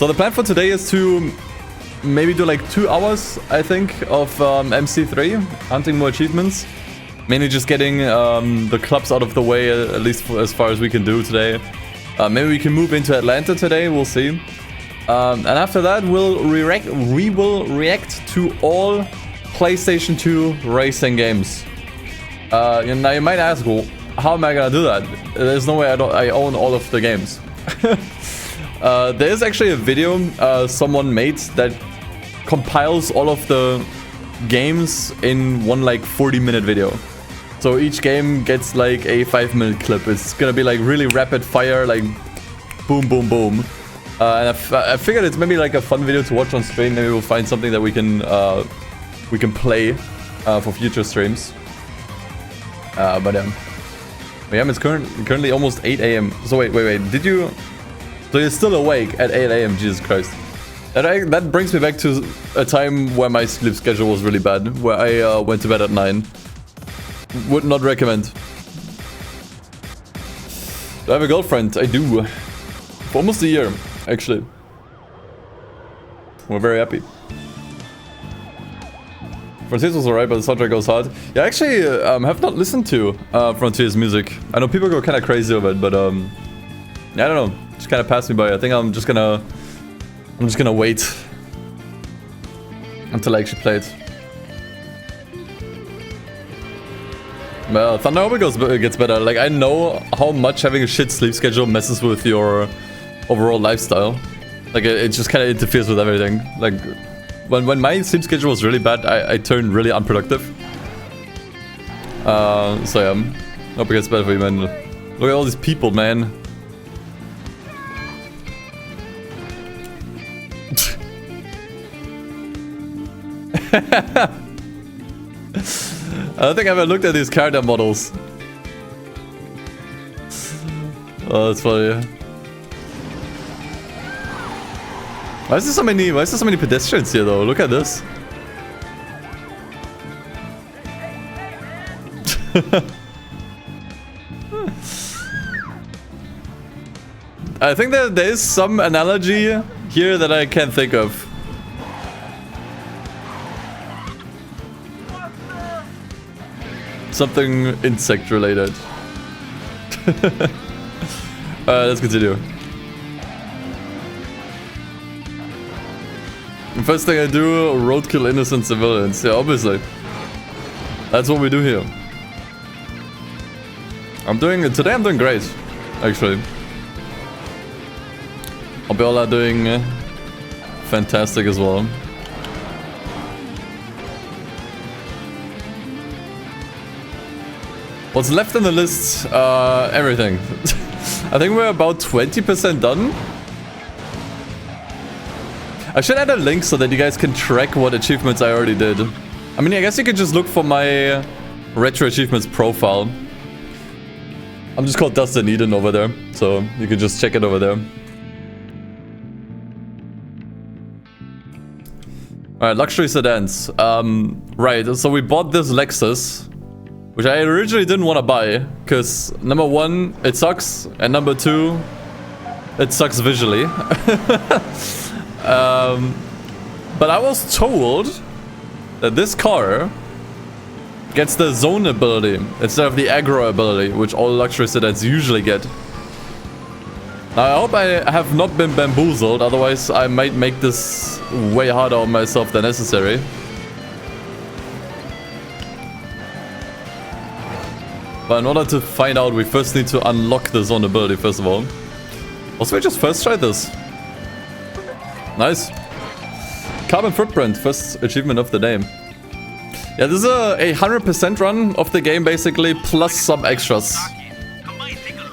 So the plan for today is to maybe do like 2 hours, I think, of MC3, hunting more achievements. Mainly just getting the clubs out of the way, at least as far as we can do today. Maybe we can move into Atlanta today, we'll see. And after that, we will react to all PlayStation 2 racing games. Now you might ask, well, how am I gonna do that? There's no way I own all of the games. There is actually a video someone made that compiles all of the games in one like 40-minute video. So each game gets like a 5-minute clip. It's gonna be like really rapid fire, like boom, boom, boom. And I figured it's maybe like a fun video to watch on stream. Maybe we'll find something that we can play for future streams. But yeah, it's currently almost 8 AM. So wait, did you? So you're still awake at 8 AM? Jesus Christ. That brings me back to a time where my sleep schedule was really bad, where I went to bed at 9. Would not recommend. Do I have a girlfriend? I do. For almost a year, actually. We're very happy. Frontiers was alright, but the soundtrack goes hard. Yeah, I actually have not listened to Frontiers music. I know people go kind of crazy over it, but yeah, I don't know. Just kind of passed me by. I think I'm just gonna wait until I actually play it. Well, Thunder, I hope it gets better. Like, I know how much having a shit sleep schedule messes with your overall lifestyle. Like, it just kind of interferes with everything. Like, when my sleep schedule was really bad, I turned really unproductive. So yeah, hope it gets better for you, man. Look at all these people, man. I don't think I've ever looked at these character models. Oh, that's funny. Why is there so many pedestrians here though? Look at this. I think that there is some analogy here that I can't think of. Something insect related. Let's continue. The first thing I do, roadkill innocent civilians. Yeah, obviously. That's what we do here. Today I'm doing great, actually. Obiola doing fantastic as well. What's left in the list? Everything. I think we're about 20% done. I should add a link so that you guys can track what achievements I already did. I mean, I guess you could just look for my retro achievements profile. I'm just called DustinEden over there, so you can just check it over there. Alright, luxury sedans. Right, so we bought this Lexus, which I originally didn't want to buy, because number one, it sucks, and number two, it sucks visually. But I was told that this car gets the zone ability instead of the aggro ability, which all luxury sedans usually get. Now, I hope I have not been bamboozled, otherwise I might make this way harder on myself than necessary. But in order to find out, we first need to unlock the zone ability, first of all. Also, we just first tried this. Nice. Carbon footprint, first achievement of the day. Yeah, this is a 100% run of the game, basically, plus some extras.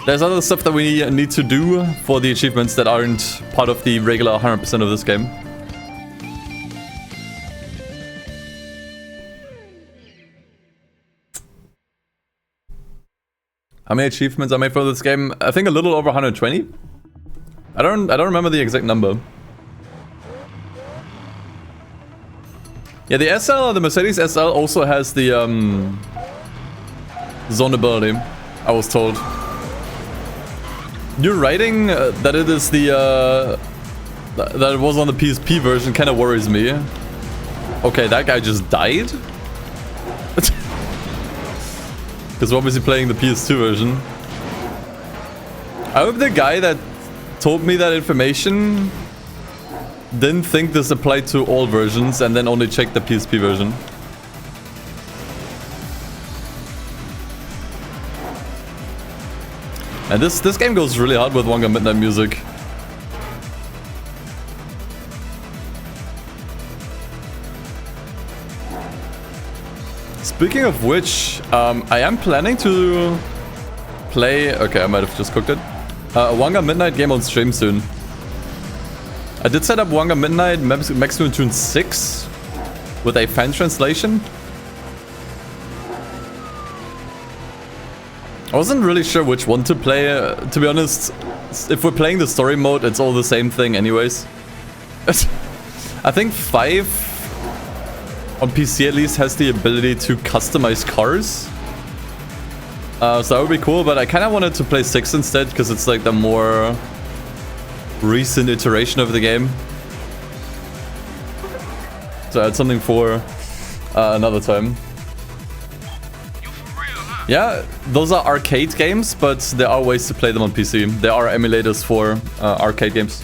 There's other stuff that we need to do for the achievements that aren't part of the regular 100% of this game. How many achievements I made for this game? I think a little over 120. I don't remember the exact number. Yeah, the SL, the Mercedes SL also has the zone ability, I was told. You're writing that it is the that it was on the PSP version kind of worries me. Okay, that guy just died? Because we're obviously playing the PS2 version. I hope the guy that told me that information didn't think this applied to all versions and then only checked the PSP version. And this game goes really hard with Wonga Midnight music. Speaking of which, I am planning to play... Okay, I might have just cooked it. A Wonga Midnight game on stream soon. I did set up Wonga Midnight Maximum Tune 6 with a fan translation. I wasn't really sure which one to play. To be honest, if we're playing the story mode, it's all the same thing anyways. I think 5, on PC at least, has the ability to customize cars. So that would be cool, but I kind of wanted to play 6 instead, because it's like the more recent iteration of the game. So I had something for another time. Yeah, those are arcade games, but there are ways to play them on PC. There are emulators for arcade games.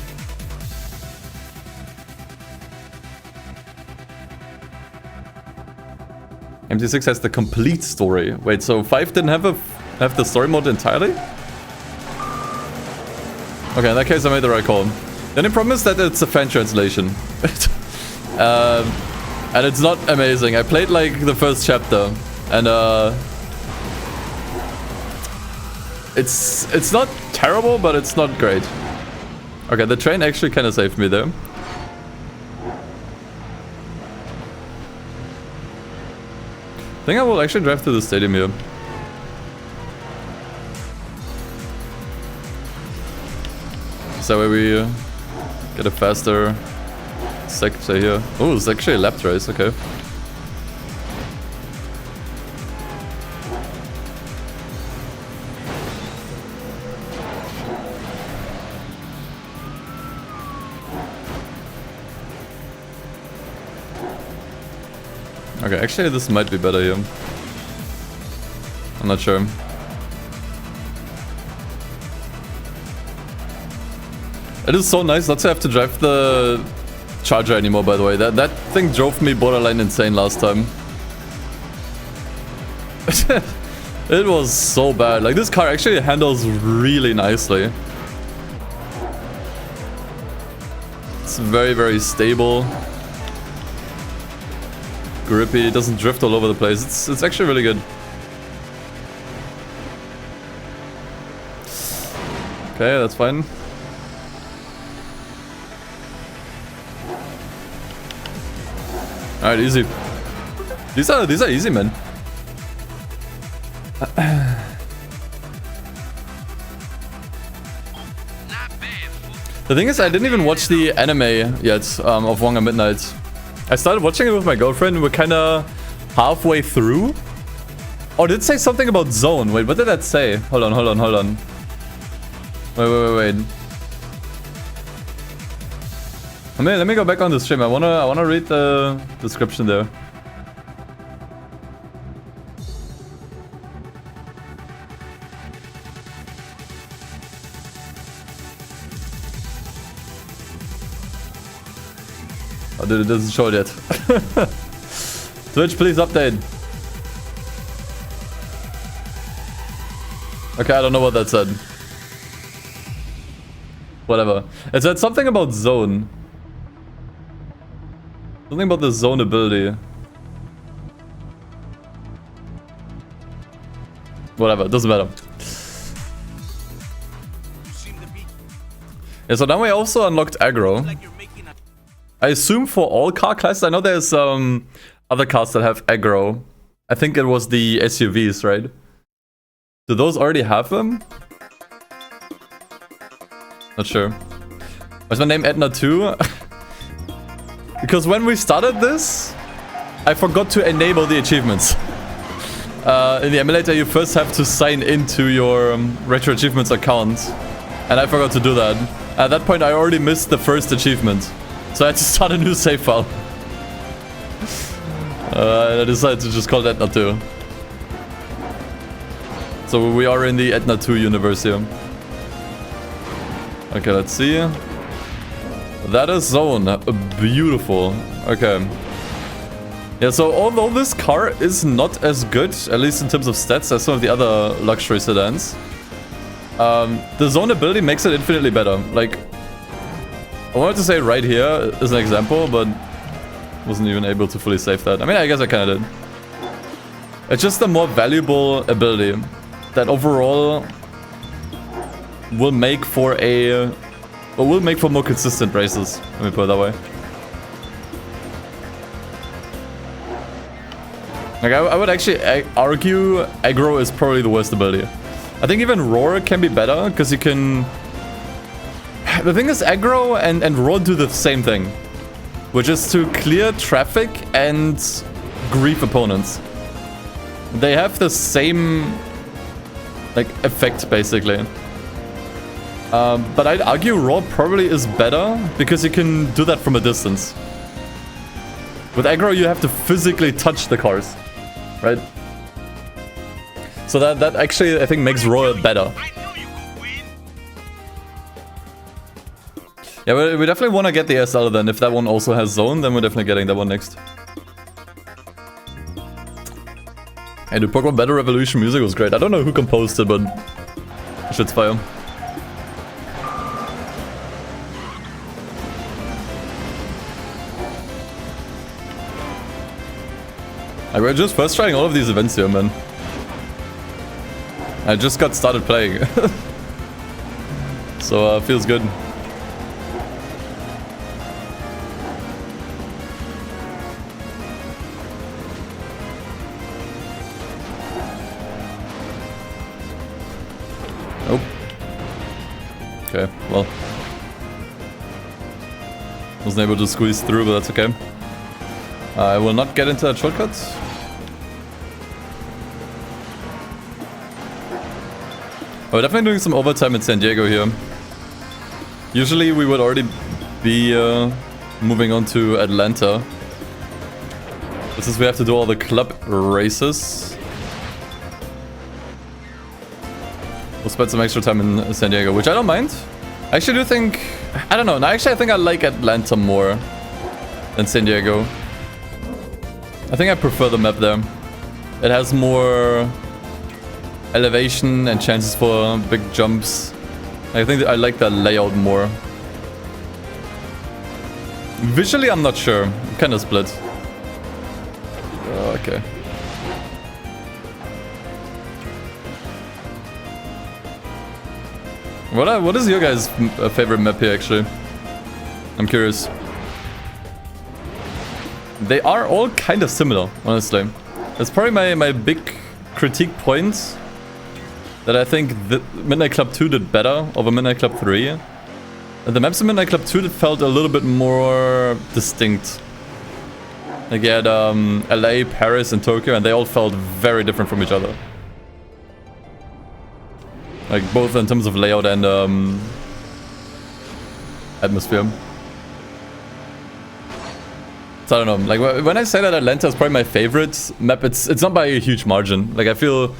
MT6 has the complete story. Wait, so 5 didn't have the story mode entirely? Okay, in that case I made the right call. The only problem is that it's a fan translation. And it's not amazing. I played like the first chapter and it's not terrible, but it's not great. Okay, the train actually kind of saved me there. I think I will actually drive to the stadium here. So way we get a faster sector here. Oh, it's actually a lap race, okay. Okay, actually this might be better here. I'm not sure. It is so nice not to have to drive the Charger anymore, by the way. That thing drove me borderline insane last time. It was so bad. Like, this car actually handles really nicely. It's very, very stable. Grippy, it doesn't drift all over the place. It's actually really good. Okay, that's fine. Alright, easy. These are easy, man. The thing is, I didn't even watch the anime yet of Wonga Midnight. I started watching it with my girlfriend. We're kind of halfway through. Oh, did it say something about Zone? Wait, what did that say? Hold on. Wait. Let me go back on the stream. I wanna read the description there. Oh, dude, it doesn't show it yet. Twitch, please update. Okay, I don't know what that said. Whatever. It said something about Zone. Something about the zone ability. Whatever, it doesn't matter. Yeah, so now we also unlocked aggro. I assume for all car classes. I know there's other cars that have aggro. I think it was the SUVs, right? Do those already have them? Not sure. Was my name Edna too? Because when we started this, I forgot to enable the achievements. In the emulator, you first have to sign into your Retro Achievements account. And I forgot to do that. At that point, I already missed the first achievement. So I had to start a new save file. I decided to just call it Etna 2. So we are in the Etna 2 universe here. Okay, let's see. That is Zone. Beautiful. Okay. Yeah, so although this car is not as good, at least in terms of stats, as some of the other luxury sedans, the Zone ability makes it infinitely better. Like, I wanted to say right here is an example, but wasn't even able to fully save that. I mean, I guess I kind of did. It's just a more valuable ability that overall will make for more consistent races. Let me put it that way. Like, I would actually argue aggro is probably the worst ability. I think even roar can be better, because you can... The thing is, aggro and roar do the same thing, which is to clear traffic and grief opponents. They have the same, like, effect, basically. But I'd argue roar probably is better, because you can do that from a distance. With aggro, you have to physically touch the cars. Right? So that actually, I think, makes roar better. Yeah, we definitely want to get the SL then. If that one also has zone, then we're definitely getting that one next. Hey, the Pokemon Battle Revolution music was great. I don't know who composed it, but shit's fire. We're just first trying all of these events here, man. I just got started playing. So, feels good. Oh. Okay, well. Wasn't able to squeeze through, but that's okay. I will not get into that shortcut. We're definitely doing some overtime in San Diego here. Usually we would already be moving on to Atlanta. This is we have to do all the club races. We'll spend some extra time in San Diego, which I don't mind. I actually do think... I don't know. No, actually I think I like Atlanta more than San Diego. I think I prefer the map there. It has more elevation and chances for big jumps. I think I like the layout more. Visually, I'm not sure. I'm kind of split. Okay. What is your guys' favorite map here, actually? I'm curious. They are all kind of similar, honestly. That's probably my big critique point. That I think the Midnight Club 2 did better over Midnight Club 3. The maps in Midnight Club 2 that felt a little bit more distinct. Like you had LA, Paris, and Tokyo, and they all felt very different from each other. Like both in terms of layout and atmosphere. So I don't know, like when I say that Atlanta is probably my favorite map, it's not by a huge margin. Like I feel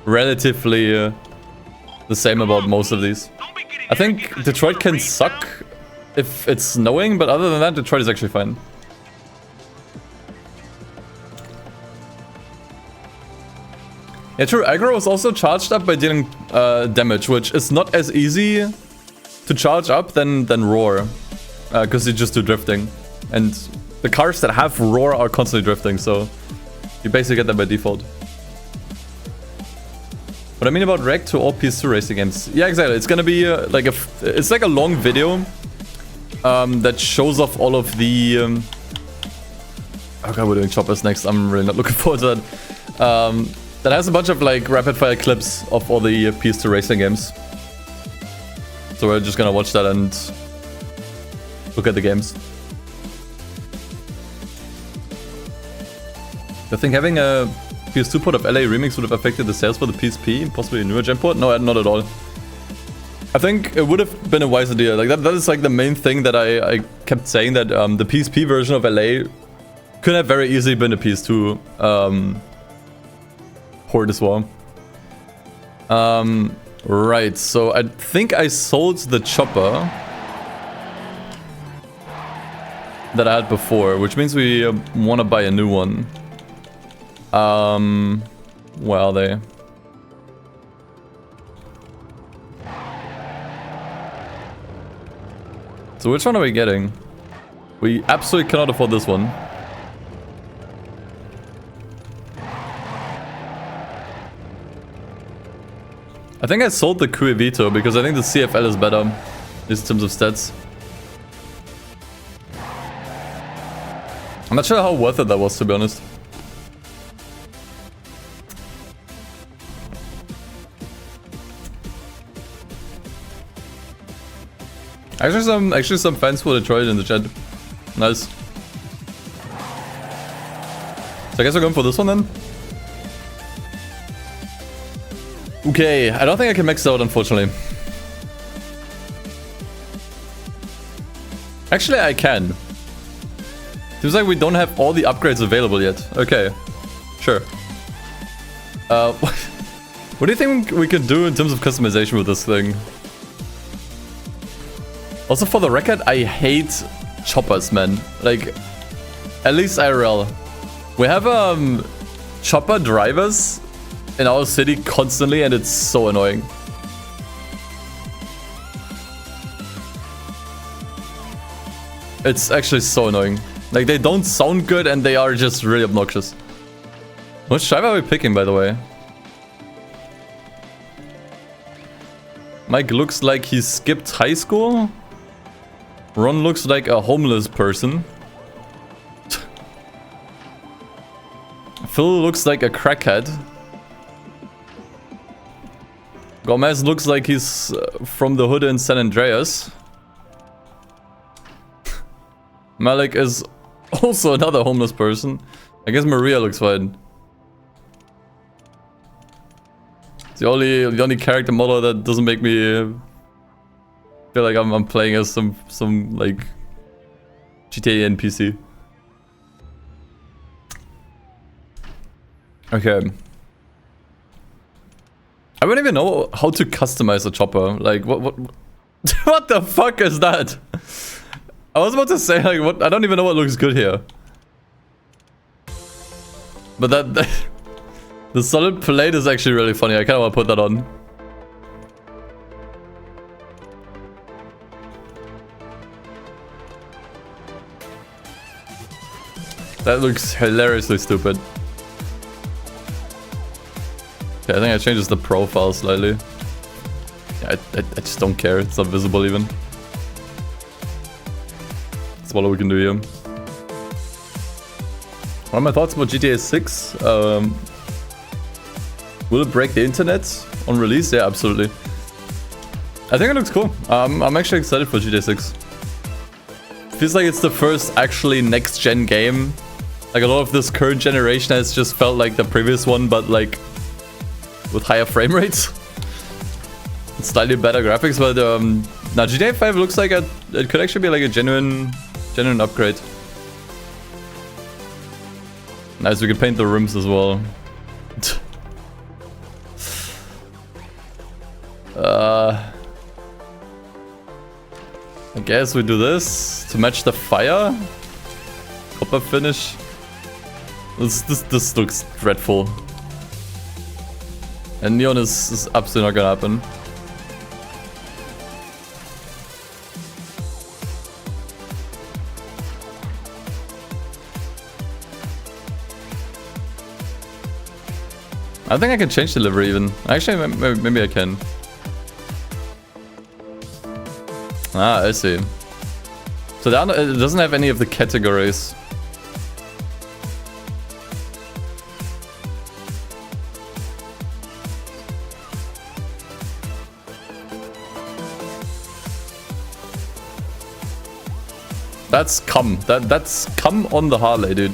relatively the same about most of these. I think Detroit can suck if it's snowing, but other than that, Detroit is actually fine. Yeah, true. Aggro is also charged up by dealing damage, which is not as easy to charge up than Roar, because you just do drifting. And the cars that have Roar are constantly drifting, so you basically get that by default. What I mean about reg to all PS2 racing games. Yeah, exactly. It's gonna be it's like a long video that shows off all of the. Oh god, we're doing choppers next. I'm really not looking forward to that. That has a bunch of like rapid fire clips of all the PS2 racing games. So we're just gonna watch that and look at the games. I think having a PS2 port of LA Remix would have affected the sales for the PSP, possibly a newer gen port? No, not at all. I think it would have been a wise idea. Like that is like the main thing that I kept saying, that the PSP version of LA could have very easily been a PS2 port as well. Right, so I think I sold the chopper that I had before, which means we want to buy a new one. Where are they? So which one are we getting? We absolutely cannot afford this one. I think I sold the Cue Vito because I think the CFL is better, in terms of stats. I'm not sure how worth it that was, to be honest. Actually some fans for Detroit in the chat. Nice. So I guess we're going for this one then. Okay, I don't think I can max it out, unfortunately. Actually, I can. Seems like we don't have all the upgrades available yet. Okay, sure. What do you think we could do in terms of customization with this thing? Also, for the record, I hate choppers, man. Like, at least IRL. We have chopper drivers in our city constantly, and it's so annoying. It's actually so annoying. Like, they don't sound good and they are just really obnoxious. Which driver are we picking, by the way? Mike looks like he skipped high school. Ron looks like a homeless person. Phil looks like a crackhead. Gomez looks like he's from the hood in San Andreas. Malik is also another homeless person. I guess Maria looks fine. It's the only character model that doesn't make me feel like I'm playing as some like GTA NPC. Okay. I don't even know how to customize a chopper. Like what what the fuck is that? I was about to say like what, I don't even know what looks good here. But that the solid plate is actually really funny. I kind of want to put that on. That looks hilariously stupid. Okay, I think I changed the profile slightly. Yeah, I just don't care. It's not visible even. That's what we can do here. What are my thoughts about GTA 6? Will it break the internet on release? Yeah, absolutely. I think it looks cool. I'm actually excited for GTA 6. Feels like it's the first actually next-gen game. Like a lot of this current generation has just felt like the previous one, but like with higher frame rates. And slightly better graphics, but now GTA 5 looks like it could actually be like a genuine upgrade. Nice, we can paint the rims as well. I guess we do this to match the fire. Copper finish. This looks dreadful. And neon is absolutely not gonna happen. I think I can change the livery even. Actually, maybe I can. Ah, I see. So it doesn't have any of the categories. That's cum. That's cum on the Harley, dude.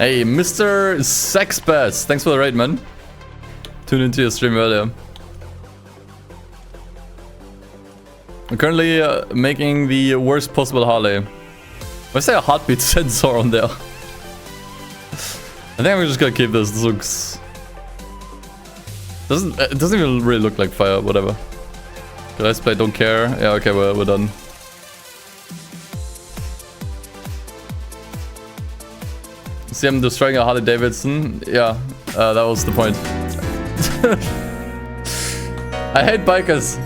Hey, Mr. Sexbest. Thanks for the raid, man. Tuned into your stream earlier. I'm currently making the worst possible Harley. Why say a heartbeat sensor on there? I think I'm just gonna keep this. This looks... It doesn't even really look like fire, whatever. Let's play, don't care. Yeah, okay, we're done. See, I'm destroying a Harley Davidson. Yeah, that was the point. I hate bikers.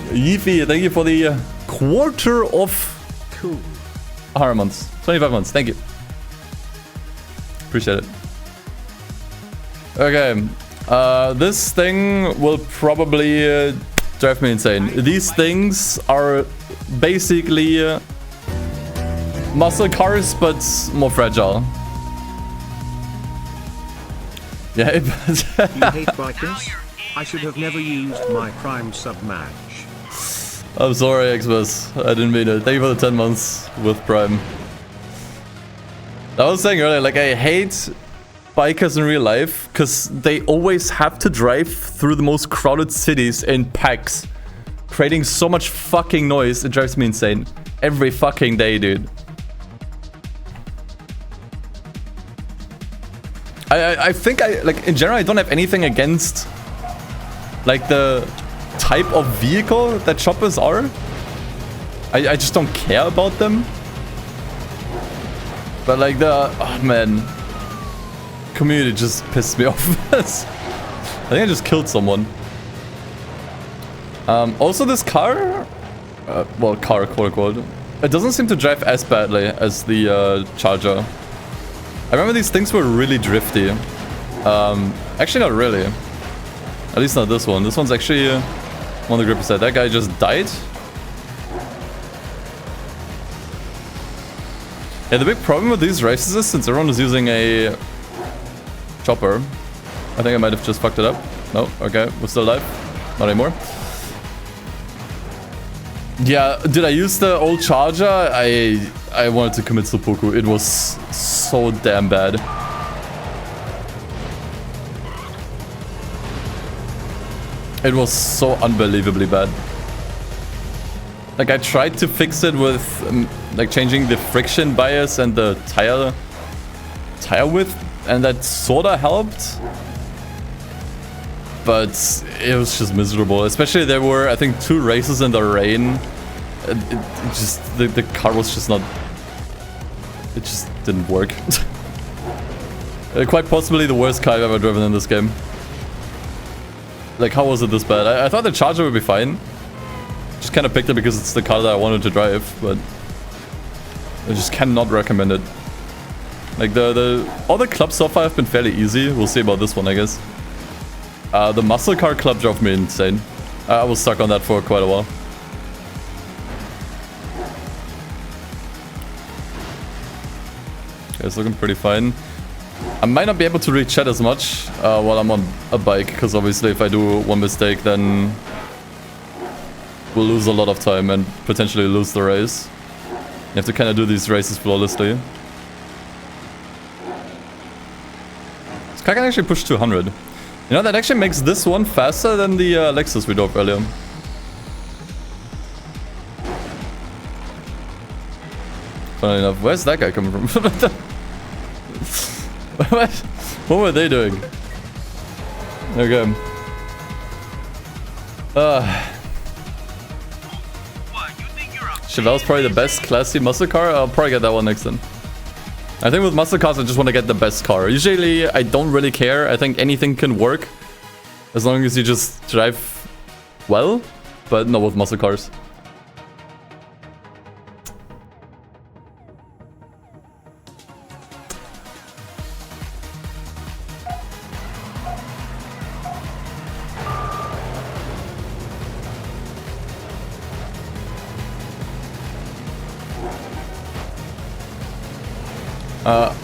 Yeefy, thank you for the quarter of 100 months. 25 months, thank you. Appreciate it. Okay, this thing will probably drive me insane. These things are basically muscle cars, but more fragile. Yeah, You hate bikers? I should have never used my Prime sub match. I'm sorry, Xmas. I didn't mean it. Thank you for the 10 months with Prime. I was saying earlier, like, I hate bikers in real life because they always have to drive through the most crowded cities in packs, creating so much fucking noise. It drives me insane. Every fucking day, dude. I think like, in general, I don't have anything against, like, the type of vehicle that choppers are. I just don't care about them. But, like, oh man, community just pissed me off. I think I just killed someone. Also, this car, well, car, quote-unquote, it doesn't seem to drive as badly as the Charger. I remember these things were really drifty. Actually, not really. At least not this one. This one's actually on the gripper side. That guy just died. Yeah, the big problem with these races is since everyone is using a chopper. I think I might have just fucked it up. No, okay, we're still alive. Not anymore. Yeah, did I use the old Charger? I wanted to commit seppuku. It was so damn bad. It was so unbelievably bad. Like, I tried to fix it with like changing the friction bias and the tire width, and that sorta helped. But it was just miserable. Especially there were, I think, 2 races in the rain. It just, the car was just not... It just didn't work. Quite possibly the worst car I've ever driven in this game. Like, how was it this bad? I thought the Charger would be fine. Just kind of picked it because it's the car that I wanted to drive, but I just cannot recommend it. Like, all the clubs so far have been fairly easy. We'll see about this one, I guess. The muscle car club drove me insane. I was stuck on that for quite a while. Okay, it's looking pretty fine. I might not be able to read chat as much while I'm on a bike, because obviously if I do one mistake, then we'll lose a lot of time and potentially lose the race. You have to kind of do these races flawlessly. This car can actually push 200. You know, that actually makes this one faster than the Lexus we drove earlier. Funny enough, where's that guy coming from? What were they doing? Okay. Chevelle's probably the best classy muscle car. I'll probably get that one next then. I think with muscle cars, I just want to get the best car. Usually, I don't really care. I think anything can work as long as you just drive well, but not with muscle cars.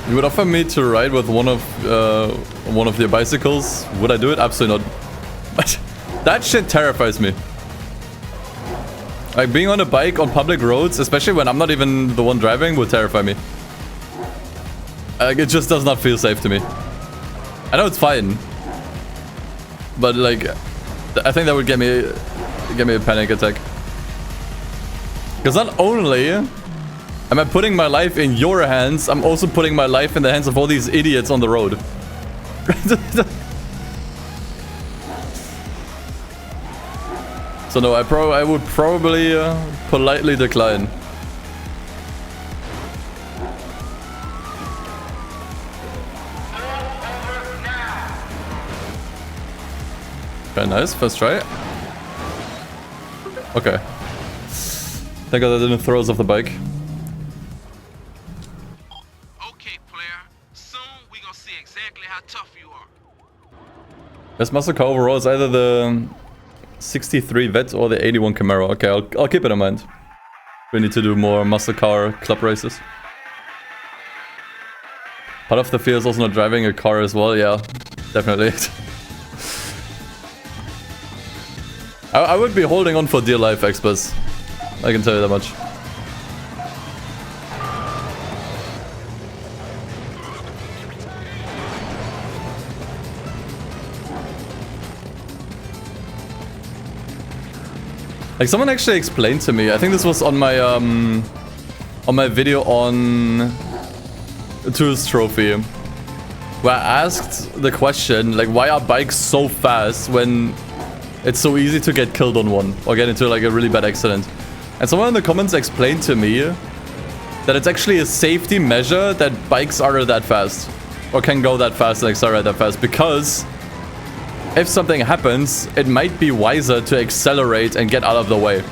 You would offer me to ride with one of your bicycles. Would I do it? Absolutely not. That shit terrifies me. Like, being on a bike on public roads, especially when I'm not even the one driving, would terrify me. Like, it just does not feel safe to me. I know it's fine, but like, I think that would get me a panic attack. Because not only am I putting my life in your hands, I'm also putting my life in the hands of all these idiots on the road. So no, I would probably politely decline. Okay, nice. First try. Okay. Thank God I didn't throw us off the bike. Okay, player. Soon we gonna see exactly how tough you are. Best muscle car overall is either the 63 Vet or the 81 Camaro. Okay, I'll keep it in mind. We need to do more muscle car club races. Part of the fear is also not driving a car as well. Yeah, definitely. I would be holding on for dear life, experts. I can tell you that much. Like, someone actually explained to me, I think this was on my video on Tools Trophy, where I asked the question, like, why are bikes so fast when it's so easy to get killed on one or get into like a really bad accident? And someone in the comments explained to me that it's actually a safety measure that bikes are that fast or can go that fast and accelerate that fast, because if something happens, it might be wiser to accelerate and get out of the way.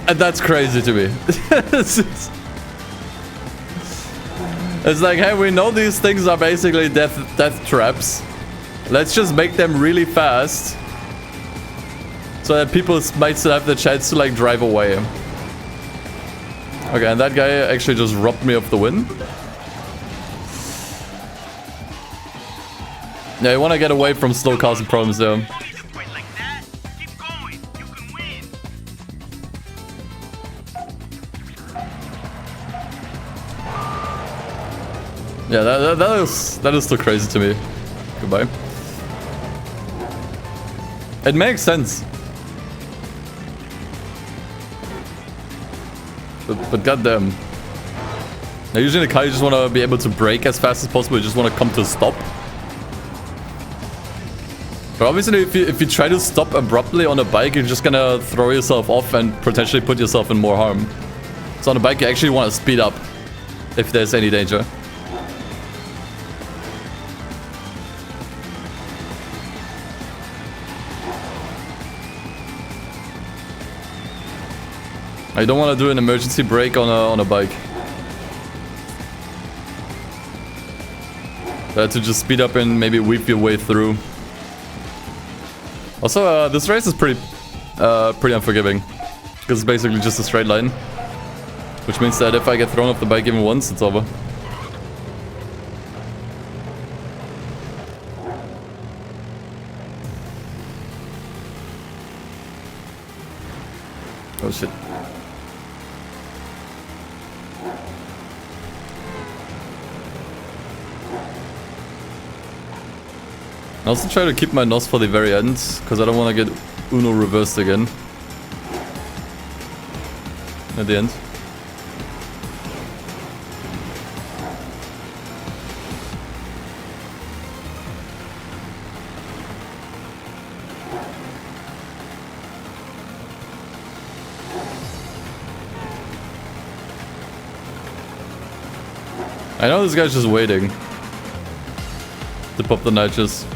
And that's crazy to me. It's like, hey, we know these things are basically death traps. Let's just make them really fast so that people might still have the chance to like drive away. Okay, and that guy actually just robbed me of the win. Yeah, you want to get away from slow cars and problems there. Yeah, that is still crazy to me. Goodbye. It makes sense. But goddamn. Now, usually in a car you just want to be able to brake as fast as possible. You just want to come to a stop. But obviously if you try to stop abruptly on a bike, you're just gonna throw yourself off and potentially put yourself in more harm. So on a bike you actually want to speed up if there's any danger. I don't want to do an emergency brake on a bike. I had to just speed up and maybe weave your way through. Also, this race is pretty unforgiving, because it's basically just a straight line, which means that if I get thrown off the bike even once, it's over. Oh shit. I also try to keep my NOS for the very end, because I don't want to get Uno reversed again. At the end. I know this guy's just waiting to pop the nitrous.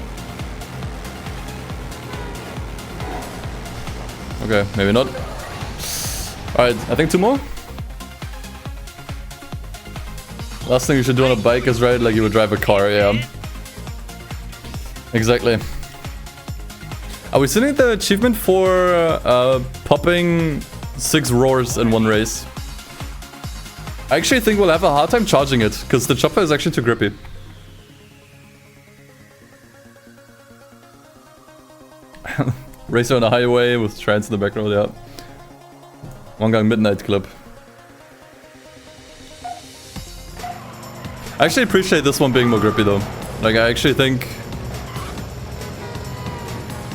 Okay, maybe not. Alright, I think 2 more. Last thing you should do on a bike is ride like you would drive a car, yeah. Exactly. Are we sending the achievement for popping 6 roars in one race? I actually think we'll have a hard time charging it, because the chopper is actually too grippy. Racer on a highway with trance in the background, yeah. One gang midnight club. I actually appreciate this one being more grippy though. Like, I actually think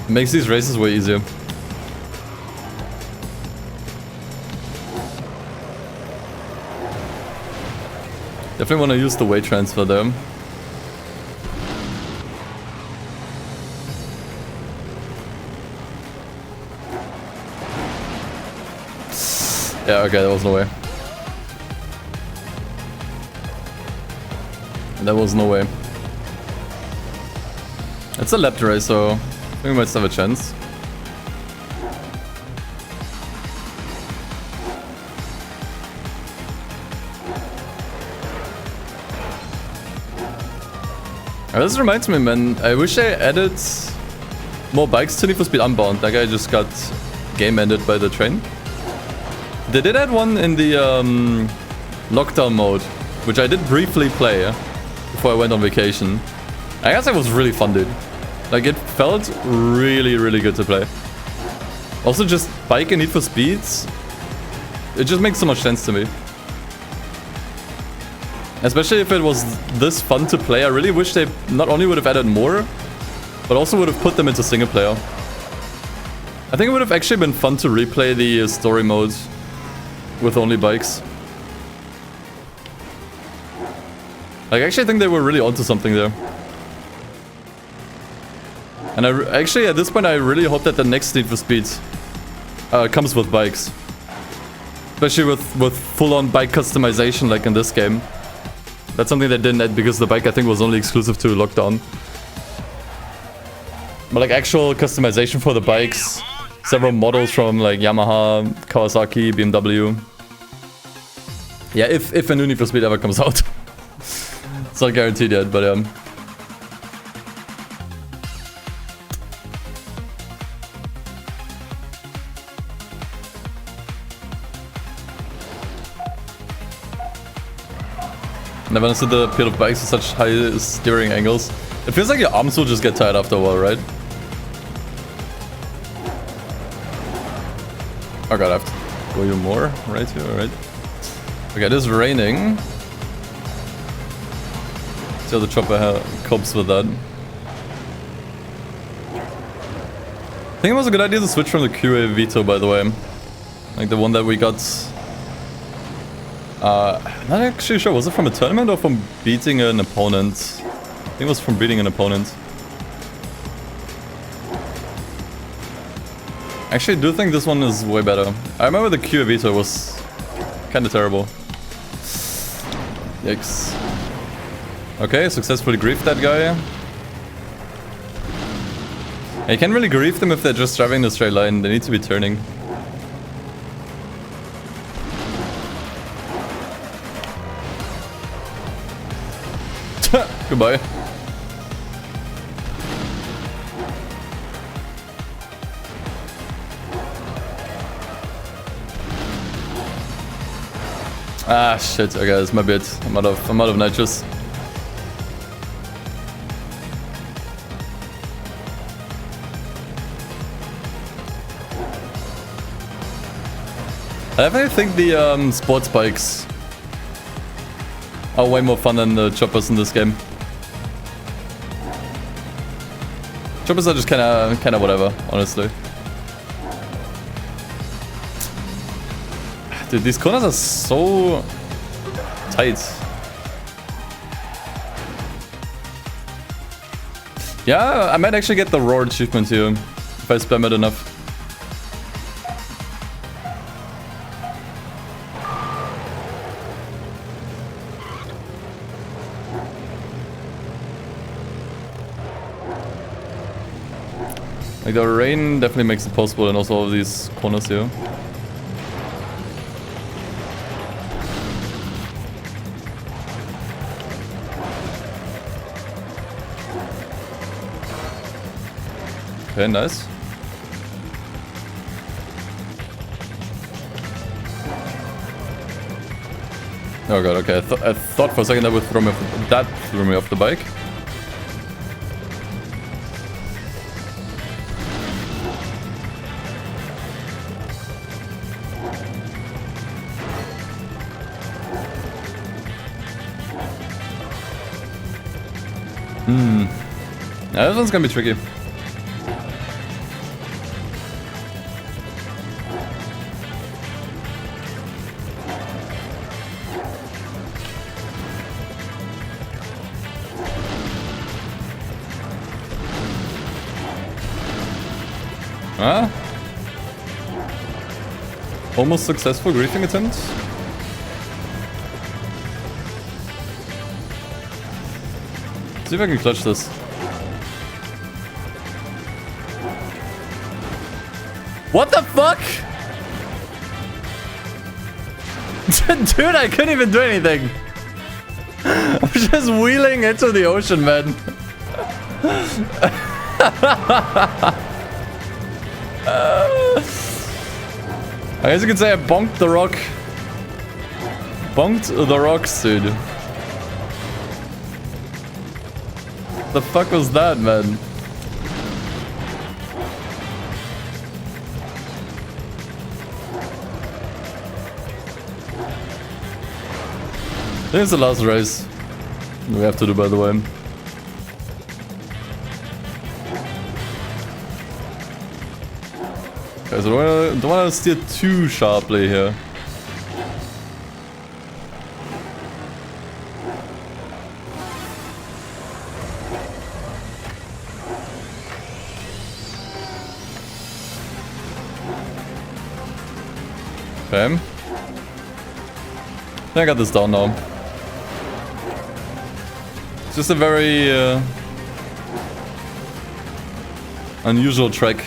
it makes these races way easier. Definitely want to use the weight transfer there. Yeah, okay, there was no way. There was no way. It's a lap race, so I think we might still have a chance. This reminds me, man, I wish I added more bikes to Need for Speed Unbound. That guy just got game ended by the train. They did add one in the lockdown mode, which I did briefly play before I went on vacation. I guess it was really fun, dude. Like, it felt really, really good to play. Also, just bike and Need for Speeds, it just makes so much sense to me. Especially if it was this fun to play, I really wish they not only would have added more, but also would have put them into single player. I think it would have actually been fun to replay the story modes with only bikes. Like, I actually think they were really onto something there. And actually, at this point, I really hope that the next Need for Speed comes with bikes. Especially with full-on bike customization like in this game. That's something they didn't add because the bike, I think, was only exclusive to lockdown. But like actual customization for the bikes, several models from like Yamaha, Kawasaki, BMW. Yeah, if a new Need for Speed ever comes out. It's not guaranteed yet, but never understood the appeal of bikes with such high steering angles. It feels like your arms will just get tired after a while, right? Oh god, I have to go even more right here, alright. Okay, it is raining. See how the chopper copes with that. I think it was a good idea to switch from the QA Vito, by the way. Like the one that we got... I'm not actually sure, was it from a tournament or from beating an opponent? I think it was from beating an opponent. Actually, I do think this one is way better. I remember the QA Vito was kinda terrible. Yikes. Okay, successfully griefed that guy. And you can't really grief them if they're just driving the straight line, they need to be turning. Goodbye. Ah shit, okay, that's my bit. I'm out of nitrous. I definitely think the sports bikes are way more fun than the choppers in this game. Choppers are just kinda whatever, honestly. Dude, these corners are so tight. Yeah, I might actually get the roar achievement here if I spam it enough. Like the rain definitely makes it possible, and also all of these corners here. Okay, nice. Oh god, okay. I thought for a second that would throw me off, that threw me off the bike. Yeah, this one's gonna be tricky. Ah. Almost successful griefing attempt. See if I can clutch this. What the fuck? Dude, I couldn't even do anything. I'm just wheeling into the ocean, man. I guess you could say I bonked the rock. Bonked the rocks, dude. The fuck was that, man? This is the last race we have to do, by the way. Okay, so don't want to steer too sharply here. Okay. I got this down now. It's just a very unusual track.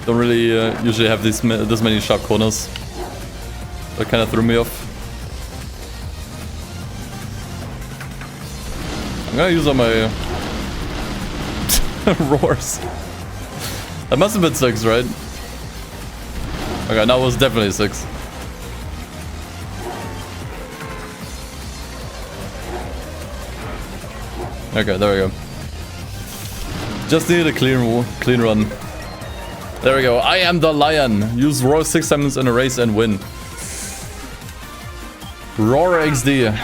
Don't really usually have this many sharp corners. That kind of threw me off. I'm gonna use all my roars. That must have been 6, right? Okay, now it was definitely 6. Okay, there we go. Just needed a clean run. There we go. I am the lion. Use roar 6 times in a race and win. Roar XD.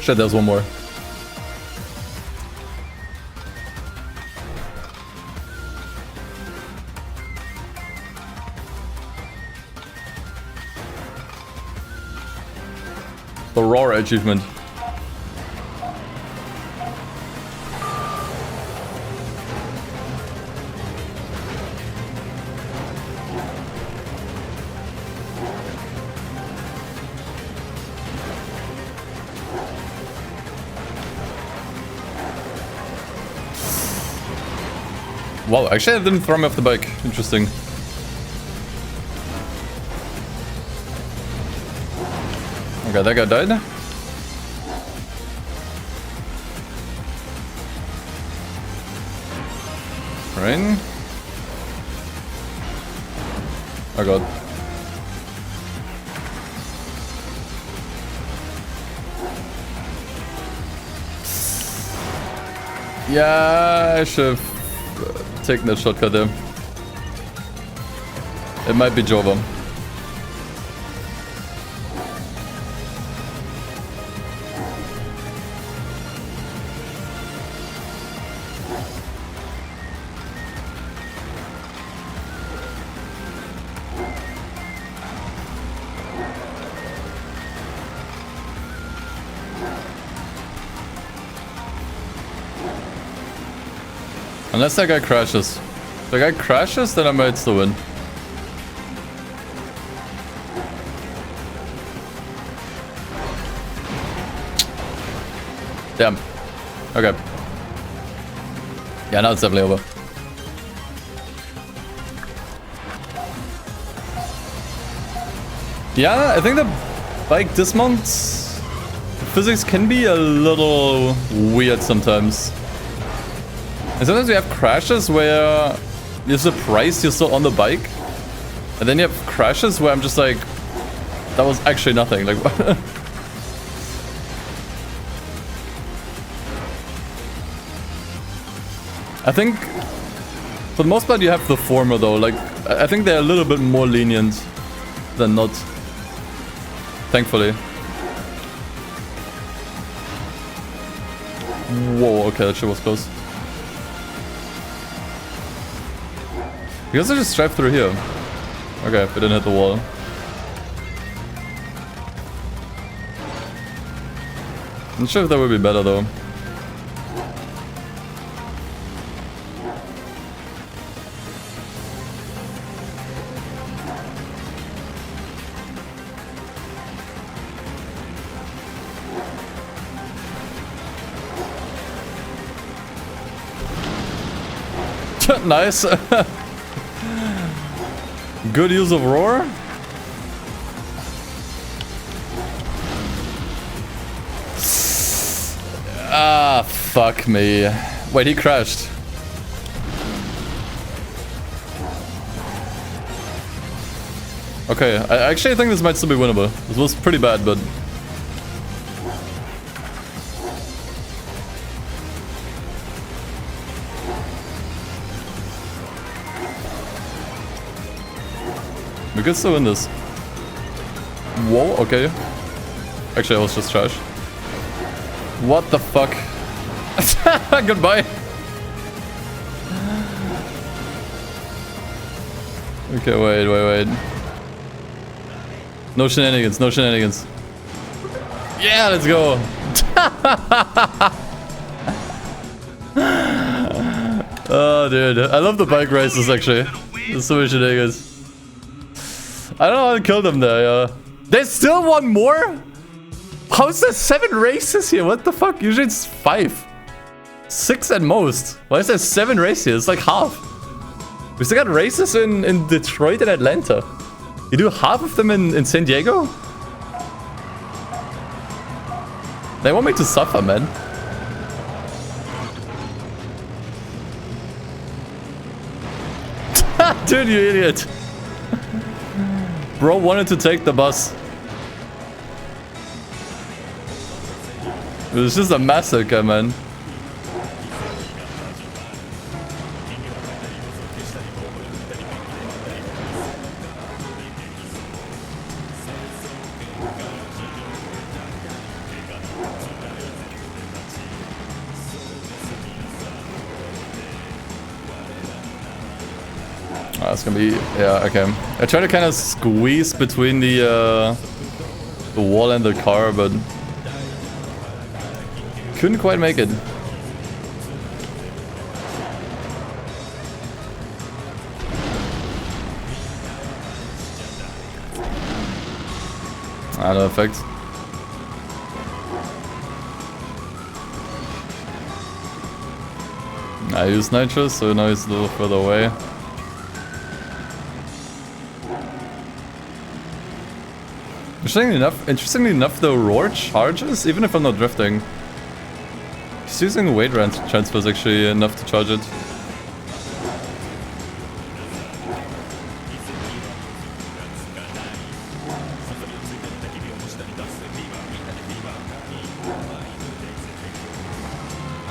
Shit, there's one more. The roar achievement. Wow, actually I didn't throw me off the bike. Interesting. Okay, that guy died. Rain. Oh god. Yeah, I should have taken that shortcut there. It might be Jova. Unless that guy crashes. If the guy crashes, then I might still win. Damn. Okay. Yeah, now it's definitely over. Yeah, I think the bike dismounts physics can be a little weird sometimes. And sometimes you have crashes where you're surprised you're still on the bike. And then you have crashes where I'm just like, that was actually nothing. Like, I think for the most part you have the former though. Like, I think they're a little bit more lenient than not. Thankfully. Whoa, okay, that shit was close. We also just drive through here. Okay, we didn't hit the wall. I'm not sure if that would be better though. Nice. Good use of roar. Ah, fuck me. Wait, he crashed. Okay, I actually think this might still be winnable. This was pretty bad, but... we could still win this. Whoa, okay. Actually, I was just trash. What the fuck? Goodbye. Okay, wait. No shenanigans, no shenanigans. Yeah, let's go. Oh, dude. I love the bike races, actually. There's so many shenanigans. I don't know how to kill them there, yeah. There's still one more? How's there 7 races here? What the fuck? Usually it's 5. 6 at most. Why is there 7 races? It's like half. We still got races in Detroit and Atlanta. You do half of them in San Diego? They want me to suffer, man. Dude, you idiot. Bro wanted to take the bus. It was just a massacre, man. Oh, it's gonna be... yeah, okay. I try to kind of squeeze between the wall and the car, but... couldn't quite make it. Ah, no effect. I used nitrous, so now he's a little further away. Interestingly enough, the roar charges, even if I'm not drifting. Just using weight transfer is actually enough to charge it.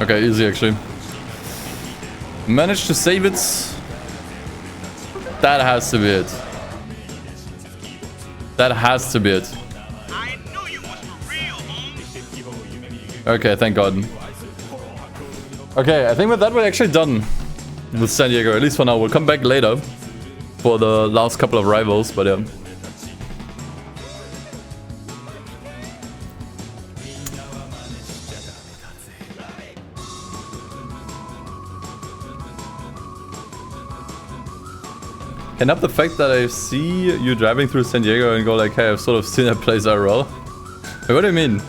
Okay, easy actually. Managed to save it. That has to be it. That has to be it. I knew you was for real, homie. Okay, thank God. Okay, I think with that we're actually done with San Diego, at least for now. We'll come back later for the last couple of rivals, but yeah. Can up the fact that I see you driving through San Diego and go like, hey, I've sort of seen that place IRL. Wait, what do you mean?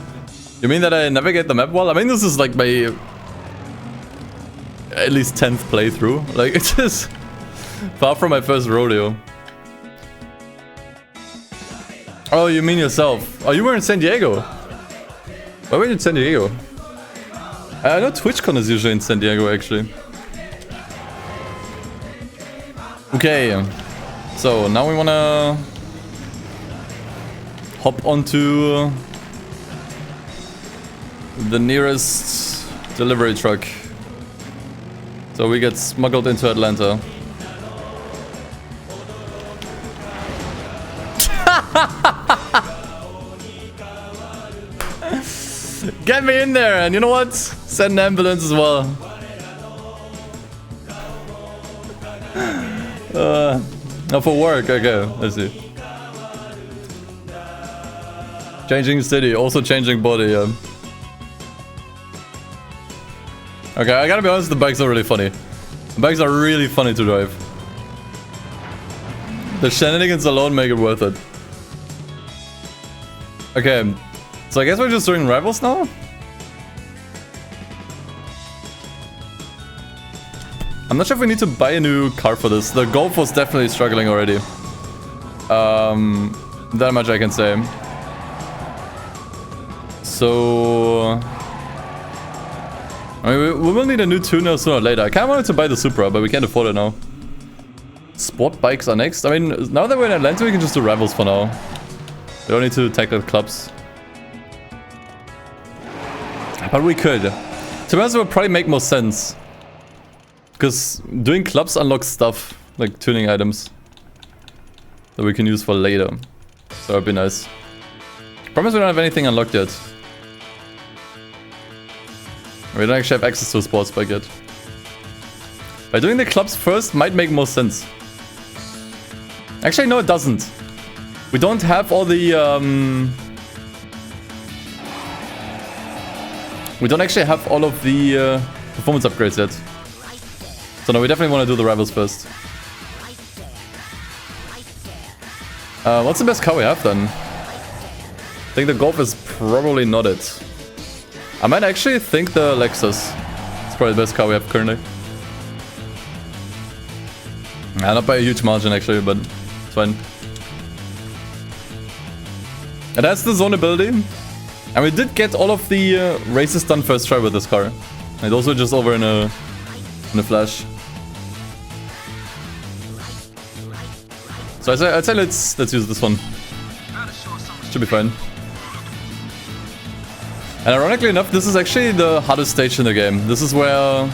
You mean that I navigate the map well? I mean, this is like my at least 10th playthrough. Like, it's just far from my first rodeo. Oh, you mean yourself? Oh, you were in San Diego. Why were you in San Diego? I know TwitchCon is usually in San Diego, actually. Okay, so now we wanna hop onto the nearest delivery truck. So we get smuggled into Atlanta. Get me in there, and you know what? Send an ambulance as well. Oh, for work, okay, I see. Changing city, also changing body, yeah. Okay, I gotta be honest, the bikes are really funny. The bikes are really funny to drive. The shenanigans alone make it worth it. Okay, so I guess we're just doing rivals now? I'm not sure if we need to buy a new car for this. The Golf was definitely struggling already. That much I can say. So... I mean, we will need a new tuner sooner or later. I kind of wanted to buy the Supra, but we can't afford it now. Sport bikes are next. I mean, now that we're in Atlanta, we can just do rivals for now. We don't need to tackle clubs. But we could. To be honest, it would probably make more sense. Because doing clubs unlocks stuff, like tuning items. That we can use for later. So that'd be nice. Promise we don't have anything unlocked yet. We don't actually have access to a sports bike yet. By doing the clubs first might make more sense. Actually, no, it doesn't. We don't have all the... We don't actually have all of the performance upgrades yet. So no, we definitely want to do the rivals first. What's the best car we have then? I think the Golf is probably not it. I might actually think the Lexus. It's probably the best car we have currently. Not by a huge margin actually, but it's fine. It has the zone ability. And we did get all of the races done first try with this car. And those were just over in a flash. So I'd say let's use this one. Should be fine. And ironically enough, this is actually the hardest stage in the game. This is where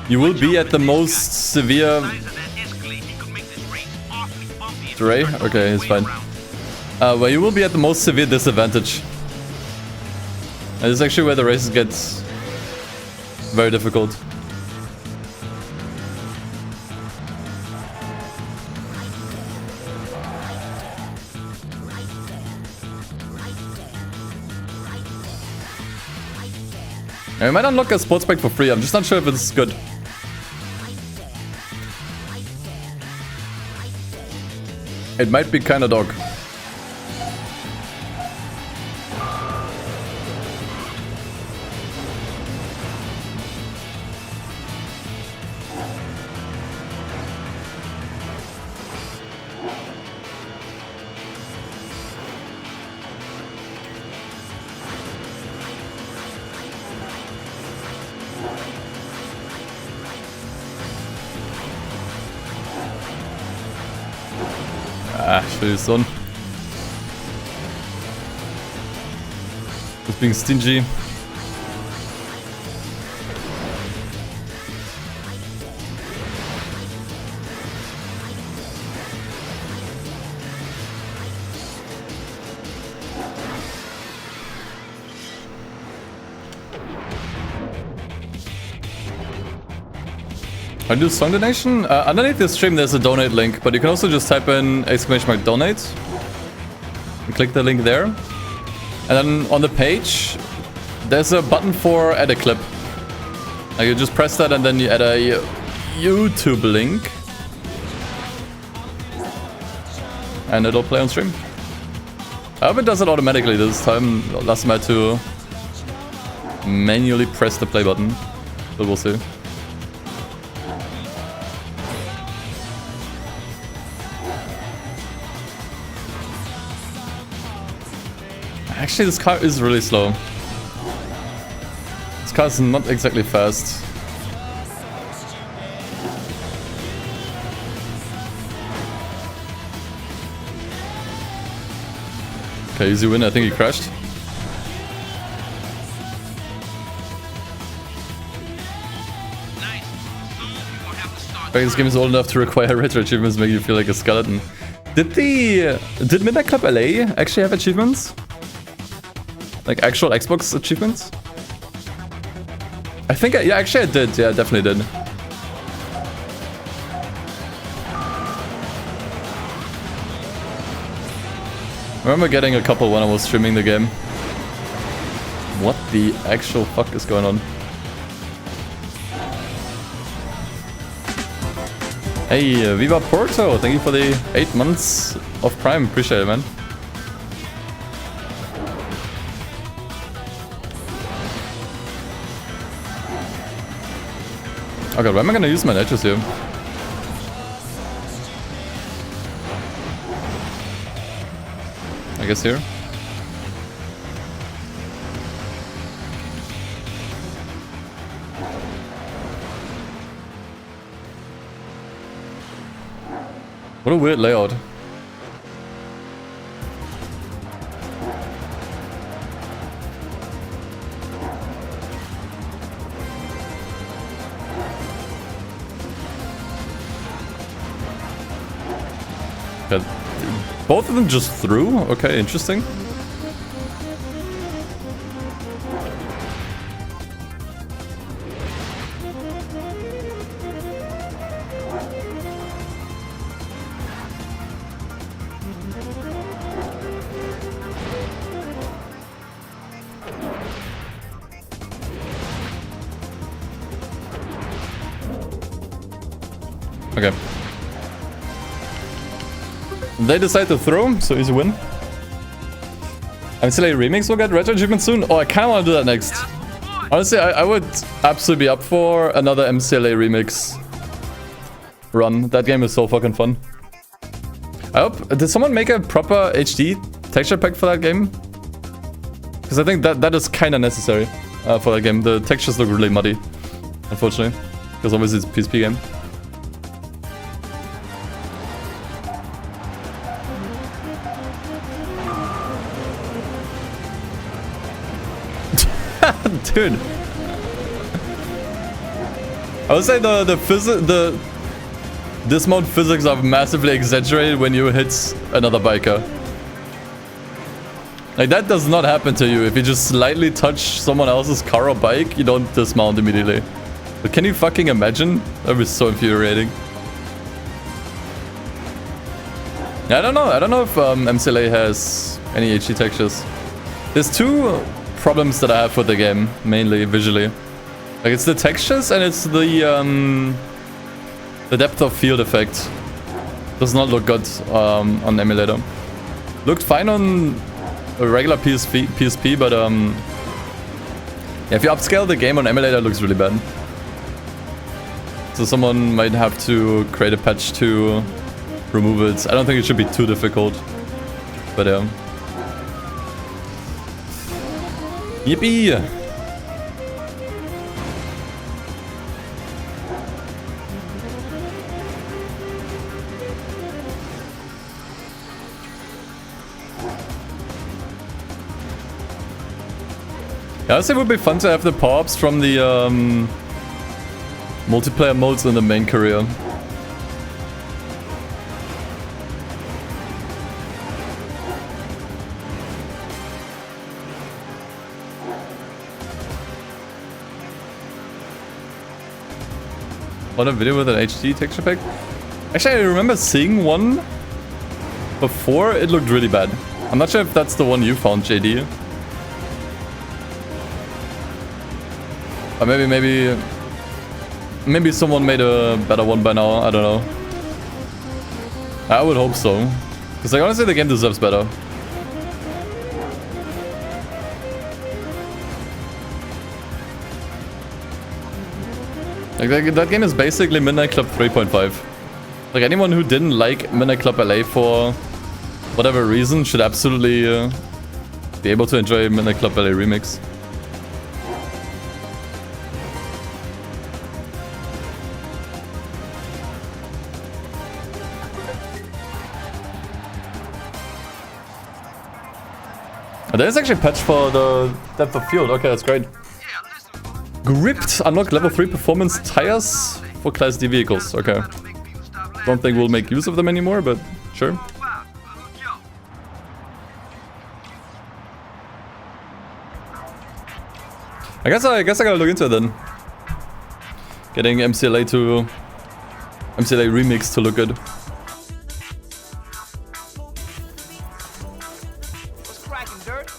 you will be at the most severe... Dre? Okay, he's fine. Where you will be at the most severe disadvantage. And this is actually where the races get very difficult. And we might unlock a sports bike for free. I'm just not sure if it's good. It might be kinda dog. Son. Just being stingy. I do song donation? Underneath the stream there's a donate link, but you can also just type in !donate and click the link there. And then on the page there's a button for add a clip. Like you just press that and then you add a YouTube link. And it'll play on stream. I hope it does it automatically this time. Last time I had to manually press the play button, but we'll see. Actually, this car is really slow. This car is not exactly fast. Okay, easy win. I think he crashed. This game is old enough to require retro achievements, make you feel like a skeleton. Did Midnight Club LA actually have achievements? Like actual Xbox achievements? I think, yeah, actually I did. Yeah, I definitely did. I remember getting a couple when I was streaming the game. What the actual fuck is going on? Hey, Viva Porto, thank you for the 8 months of Prime. Appreciate it, man. Oh god, where am I gonna use my nitrous here? I guess here. What a weird layout. Okay. Both of them just through? Okay, interesting. Okay. They decide to throw, so easy win. MCLA remix will get retro achievement soon. Oh, I kind of want to do that next. Honestly, I would absolutely be up for another MCLA remix run. That game is so fucking fun. I hope... Did someone make a proper HD texture pack for that game? Because I think that is kind of necessary for that game. The textures look really muddy, unfortunately. Because obviously it's a PSP game. Dude, I would say the dismount physics are massively exaggerated when you hit another biker. Like that does not happen to you. If you just slightly touch someone else's car or bike, you don't dismount immediately. But can you fucking imagine? That would be so infuriating. Yeah, I don't know. I don't know if MCLA has any HD textures. There's two problems that I have with the game, mainly visually. Like it's the textures and it's the depth of field effect. Does not look good on emulator. Looked fine on a regular PSP, but yeah, if you upscale the game on emulator, it looks really bad. So someone might have to create a patch to remove it. I don't think it should be too difficult, but yeah. Yippee! Yeah, I think it would be fun to have the power-ups from the multiplayer modes in the main career. On a video with an HD texture pack? Actually, I remember seeing one before. It looked really bad. I'm not sure if that's the one you found, JD. Or maybe someone made a better one by now. I don't know. I would hope so. Because like, honestly, the game deserves better. Like that game is basically Midnight Club 3.5. Like anyone who didn't like Midnight Club LA for whatever reason should absolutely be able to enjoy Midnight Club LA Remix. There's actually a patch for the depth of field. Okay, that's great. Gripped, unlock level 3 performance tires for Class D vehicles. Okay. Don't think we'll make use of them anymore, but sure. I guess I gotta look into it then. Getting MCLA remix to look good. What's cracking, dirt?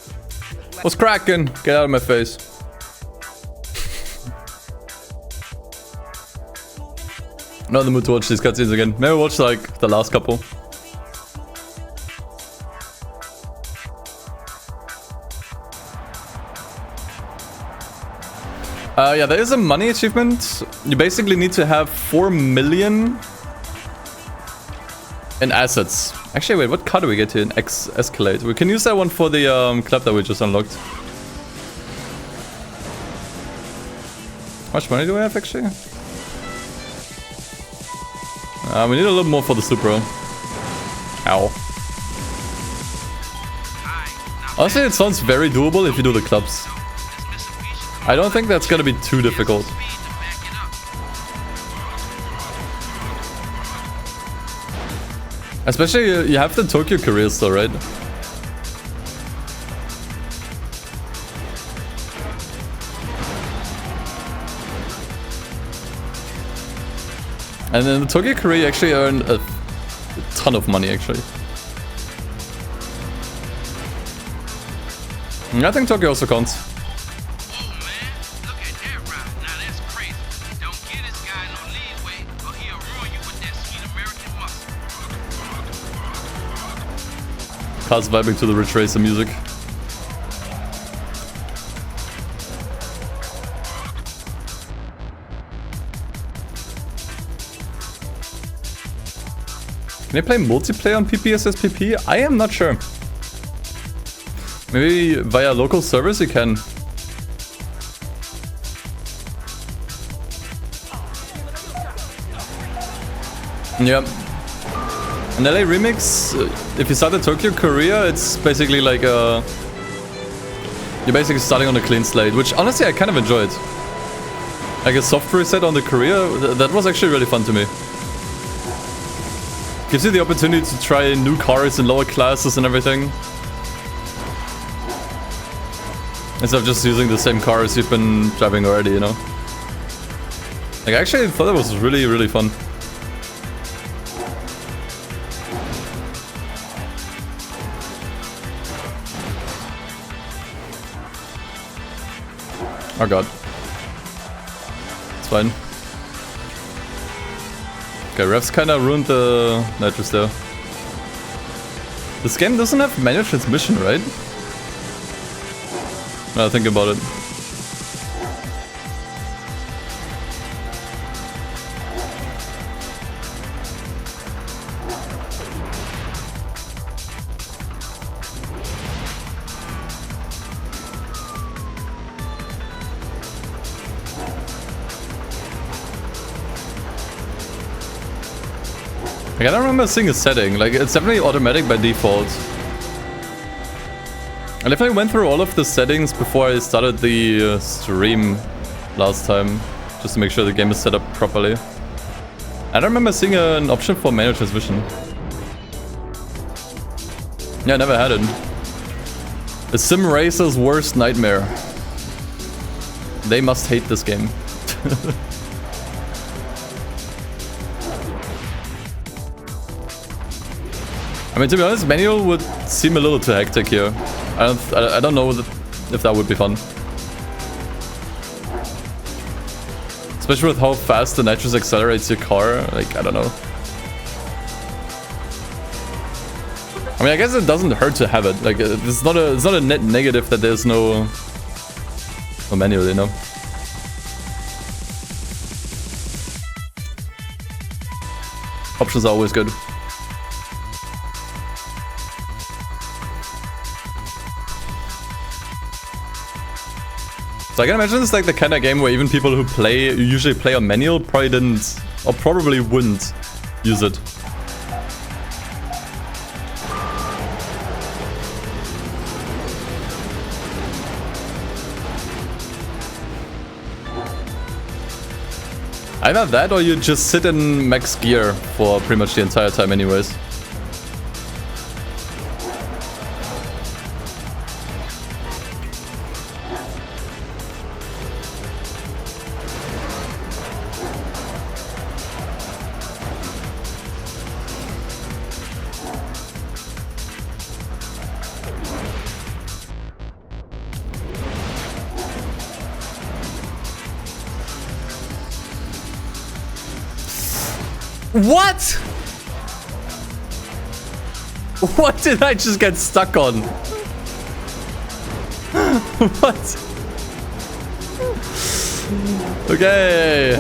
What's cracking? Get out of my face. Not in the mood to watch these cutscenes again. Maybe watch like the last couple. Yeah, there is a money achievement. You basically need to have 4 million in assets. Actually, wait, what car do we get here in Escalade? We can use that one for the club that we just unlocked. How much money do we have actually? We need a little more for the Supra. Ow. Honestly, it sounds very doable if you do the clubs. I don't think that's gonna be too difficult. Especially, you have the Tokyo career still, right? And in the Tokyo career, you actually earn a ton of money, actually. And I think Tokyo also counts. Cars vibing to the Ridge Racer music. Can I play multiplayer on PPSSPP? I am not sure. Maybe via local servers you can. Yeah. An LA remix, if you start the Tokyo Korea, it's basically like you're basically starting on a clean slate, which honestly I kind of enjoyed. Like a soft reset on the Korea, that was actually really fun to me. Gives you the opportunity to try new cars in lower classes and everything. Instead of just using the same cars you've been driving already, you know? Like I actually thought that was really, really fun. Oh god. It's fine. Okay, refs kinda ruined the nitrous there. This game doesn't have manual transmission, right? Now think about it. Like, I don't remember seeing a setting, like it's definitely automatic by default. I definitely went through all of the settings before I started the stream last time, just to make sure the game is set up properly. I don't remember seeing an option for manual transmission. Yeah, I never had it. The sim racer's worst nightmare. They must hate this game. I mean, to be honest, manual would seem a little too hectic here. I don't know if that would be fun. Especially with how fast the nitrous accelerates your car. Like, I don't know. I mean, I guess it doesn't hurt to have it. Like, it's not a net negative that there's no manual, you know. Options are always good. So I can imagine it's like the kind of game where even people who usually play on manual probably didn't, or probably wouldn't use it. Either that or you just sit in max gear for pretty much the entire time anyways. What? What did I just get stuck on? What? Okay.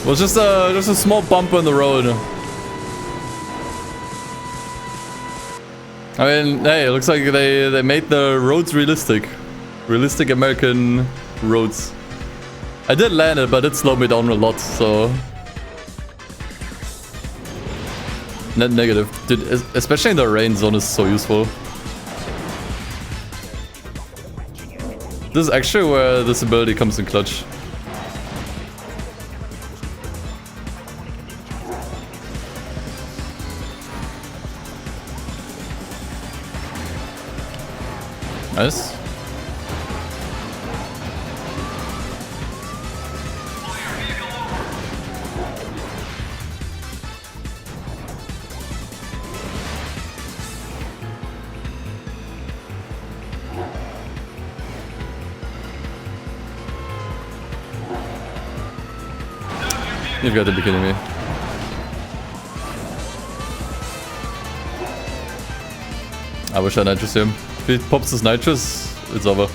Well, just a small bump on the road. I mean, hey, it looks like they made the roads realistic. Realistic American roads. I did land it, but it slowed me down a lot, so... Net negative. Dude, especially in the rain zone is so useful. This is actually where this ability comes in clutch. Nice. You've got to be kidding me. I wish I nitrous him. If he pops his nitrous, it's over.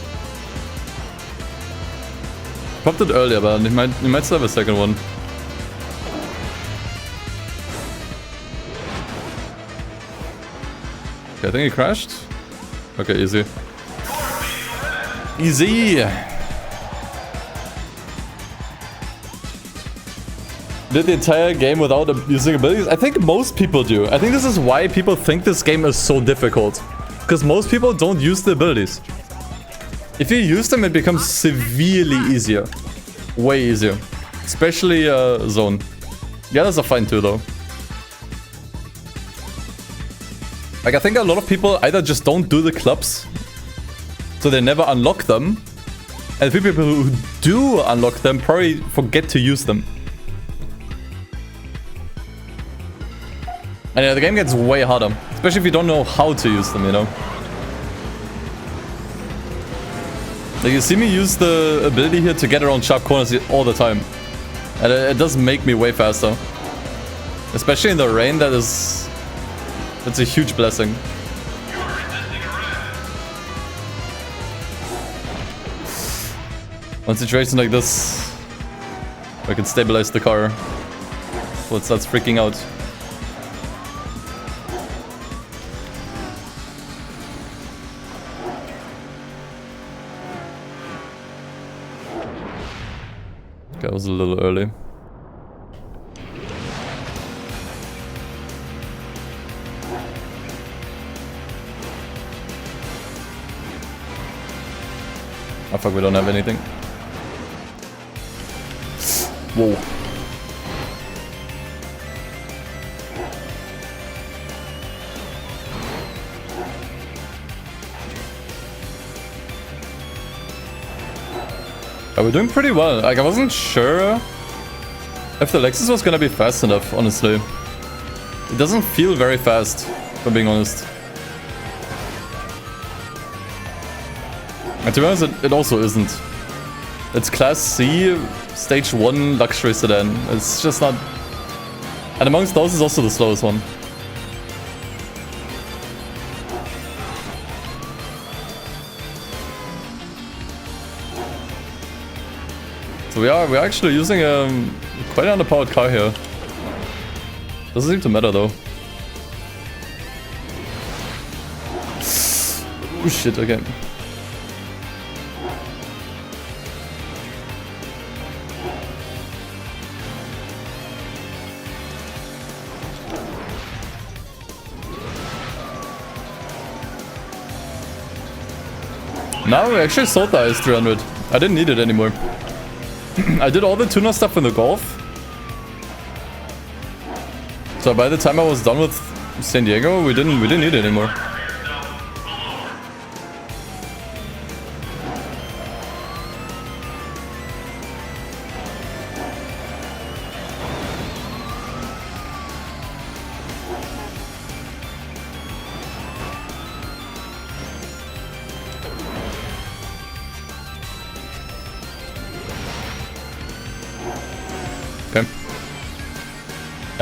Popped it earlier, but he might still have a second one. Okay, I think he crashed. Okay, easy. Easy! Did the entire game without using abilities? I think most people do. I think this is why people think this game is so difficult. Because most people don't use the abilities. If you use them, it becomes severely easier. Way easier. Especially zone. The others are fine too, though. Like, I think a lot of people either just don't do the clubs, so they never unlock them. And the people who do unlock them probably forget to use them. And yeah, the game gets way harder. Especially if you don't know how to use them, you know? Like, you see me use the ability here to get around sharp corners all the time. And it does make me way faster. Especially in the rain, that's a huge blessing. One situation like this, I can stabilize the car before it starts freaking out. That was a little early. Oh fuck, we don't have anything. Whoa. We're doing pretty well. Like, I wasn't sure if the Lexus was gonna be fast enough, honestly. It doesn't feel very fast, if I'm being honest. And to be honest, it also isn't. It's Class C, Stage 1 luxury sedan. It's just not... And amongst those, it's also the slowest one. So we're actually using quite an underpowered car here. Doesn't seem to matter though. Oh shit, okay. Now we actually sold the IS300. I didn't need it anymore. I did all the tuner stuff in the Golf. So by the time I was done with San Diego, we didn't need it anymore.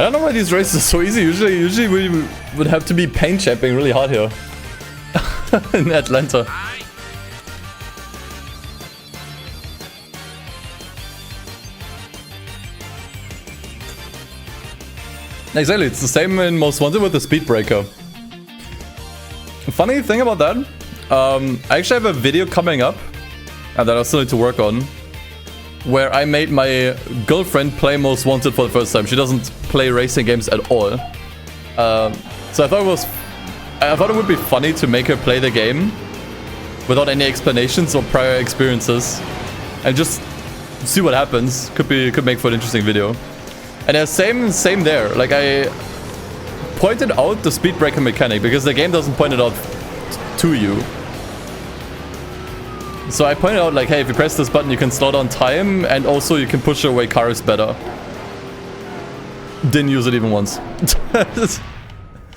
I don't know why these races are so easy. Usually we would have to be paint champing really hard here. In Atlanta. Exactly, it's the same in Most Wanted with the speed breaker. Funny thing about that, I actually have a video coming up that I still need to work on, where I made my girlfriend play Most Wanted for the first time. She doesn't play racing games at all. So I thought it would be funny to make her play the game without any explanations or prior experiences and just see what happens. Could make for an interesting video. And yeah, same there. Like, I pointed out the speed breaker mechanic because the game doesn't point it out to you. So I pointed out, like, hey, if you press this button, you can slow down time, and also you can push away cars better. Didn't use it even once.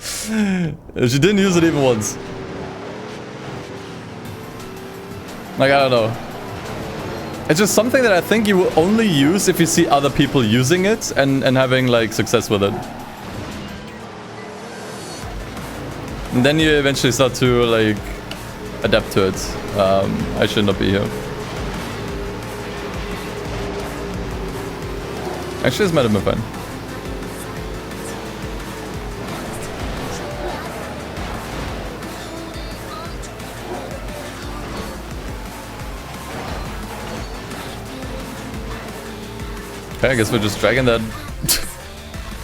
She didn't use it even once. Like, I don't know. It's just something that I think you will only use if you see other people using it and having, like, success with it. And then you eventually start to, like, adapt to it. I should not be here. Actually, this might have been fine. Okay, I guess we're just dragging that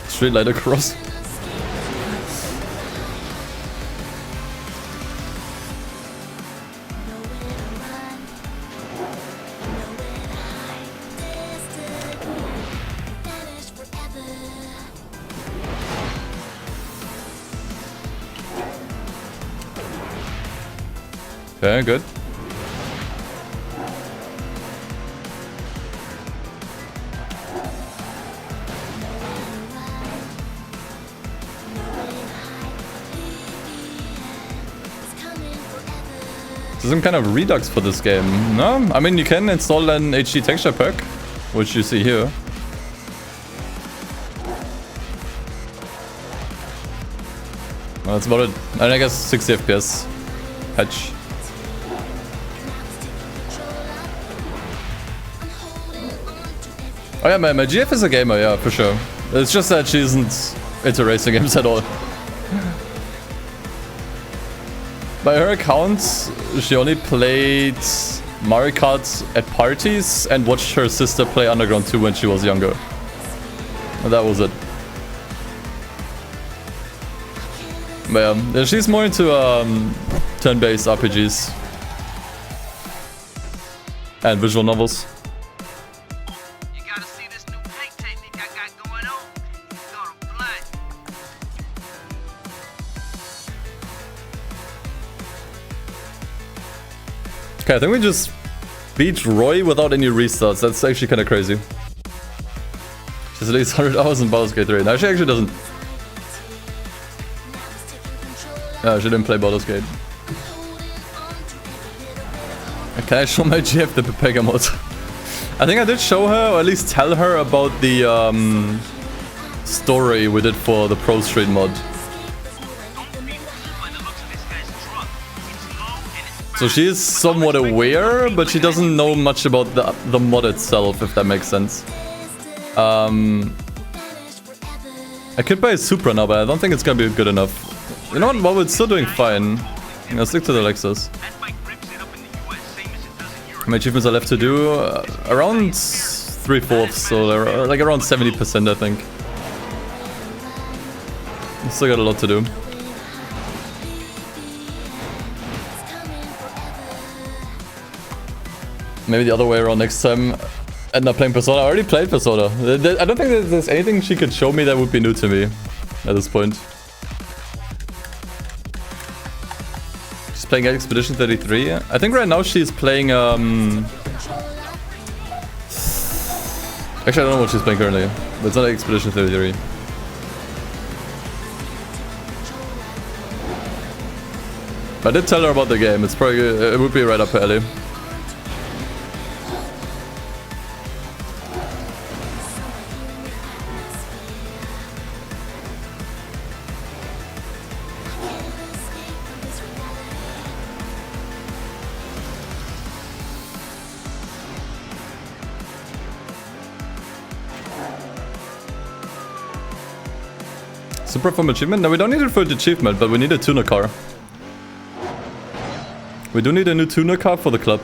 straight light across. Okay, good. There's some kind of redux for this game. No? I mean, you can install an HD texture pack, which you see here. Well, that's about it. And I guess 60 FPS patch. Oh yeah, my GF is a gamer, yeah, for sure. It's just that she isn't into racing games at all. By her account, she only played Mario Kart at parties and watched her sister play Underground 2 when she was younger. And that was it. But yeah, she's more into turn-based RPGs. And visual novels. You gotta see this new paint technique I got going on. Go to black. Okay, I think we just beat Roy without any restarts. That's actually kind of crazy. She's at least 100 hours in Baldur's Gate 3. No, she actually doesn't. No, she didn't play Baldur's Gate. Can I show my GF the Pepega mod? I think I did show her, or at least tell her about the story we did for the Pro Street mod. So she is somewhat aware, but she doesn't know much about the mod itself, if that makes sense. I could buy a Supra now, but I don't think it's gonna be good enough. You know what? Well, we're still doing fine. I'll stick to the Lexus. My achievements are left to do around 3/4, so they're like around 70%, I think. Still got a lot to do. Maybe the other way around next time. End up playing Persona. I already played Persona. I don't think that there's anything she could show me that would be new to me at this point. She's playing Expedition 33. I think right now she's playing actually, I don't know what she's playing currently, but it's not Expedition 33. But I did tell her about the game. It's probably it would be right up her alley. Supra from achievement? No, we don't need it for the achievement, but we need a tuner car. We do need a new tuner car for the club.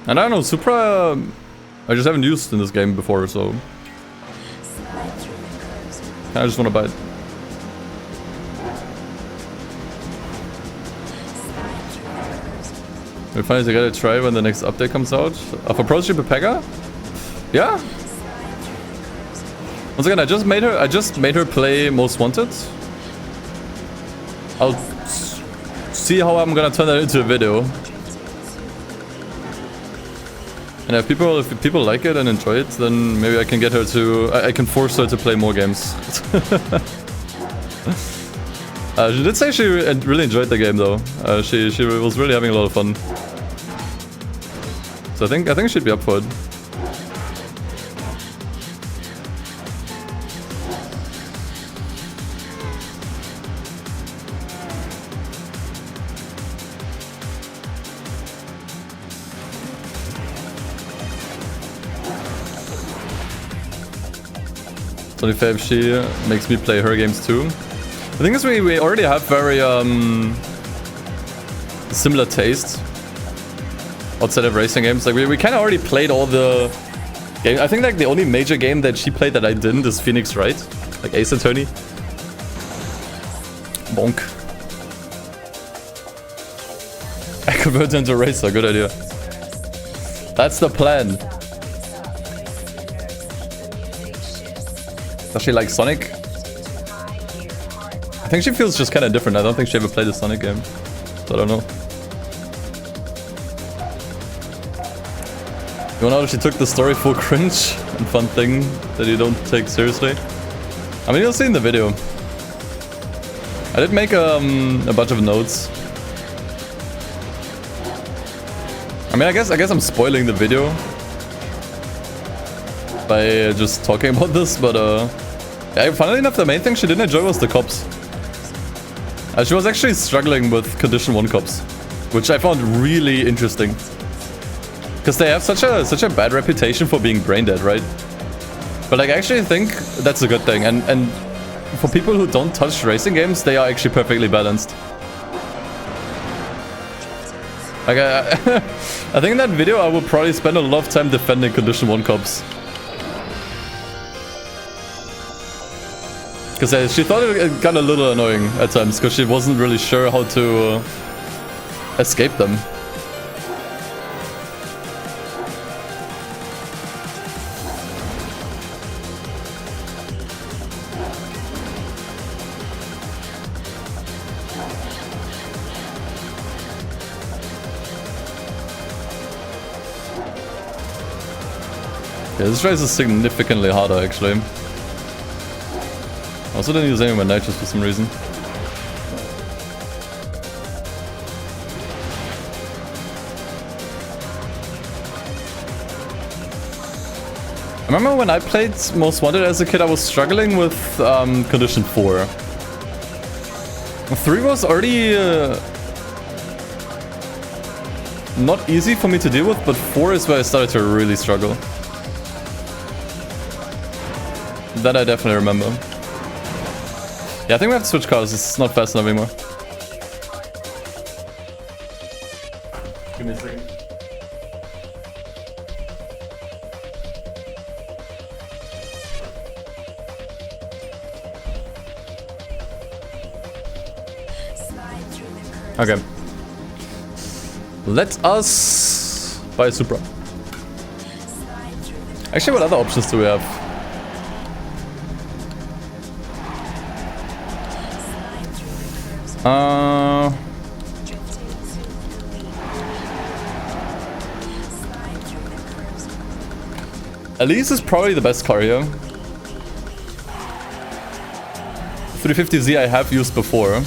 And I don't know, Supra I just haven't used in this game before, so I just want to buy it. We finally gotta try when the next update comes out. Of Approach Pepega? Yeah. Once again, I just made her play Most Wanted. I'll see how I'm gonna turn that into a video. And if people like it and enjoy it, then maybe I can get her to... I can force her to play more games. She did say she really enjoyed the game though. She was really having a lot of fun. So I think she'd be up for it. So if she makes me play her games too. The thing is we already have very similar taste outside of racing games. Like we kind of already played all the games. I think like the only major game that she played that I didn't is Phoenix Wright, like Ace Attorney. Bonk. I convert into a racer, good idea. That's the plan. Does she like Sonic? I think she feels just kind of different. I don't think she ever played a Sonic game. So I don't know. You wanna know if she took the story full cringe and fun thing that you don't take seriously? I mean, you'll see in the video. I did make a bunch of notes. I mean, I guess I'm spoiling the video by just talking about this, but yeah, funnily enough, the main thing she didn't enjoy was the cops. She was actually struggling with Condition 1 cops, which I found really interesting. Because they have such a bad reputation for being brain dead, right? But like, I actually think that's a good thing, and for people who don't touch racing games, they are actually perfectly balanced. Like, I think in that video I will probably spend a lot of time defending Condition 1 cops. Because she thought it got a little annoying at times, because she wasn't really sure how to escape them. Yeah, this race is significantly harder actually. I also didn't use any of my nitrous for some reason. I remember when I played Most Wanted as a kid, I was struggling with Condition 4. 3 was already not easy for me to deal with, but 4 is where I started to really struggle. That I definitely remember. Yeah, I think we have to switch cars. It's not fast enough anymore. Give me a second. Okay. Let us buy a Supra. Actually, what other options do we have? Elise is probably the best car here. 350Z I have used before.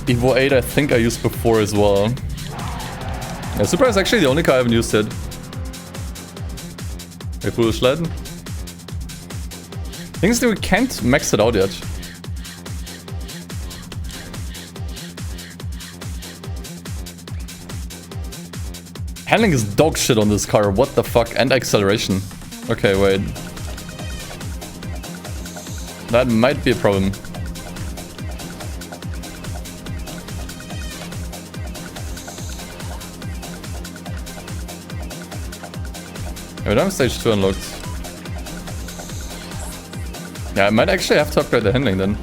Evo 8 I think I used before as well. Yeah, Supra is actually the only car I haven't used yet. A foolish lad. Thing is that we can't max it out yet. Handling is dog shit on this car, what the fuck, and acceleration. Okay, wait. That might be a problem. We don't have stage 2 unlocked. Yeah, I might actually have to upgrade the handling then.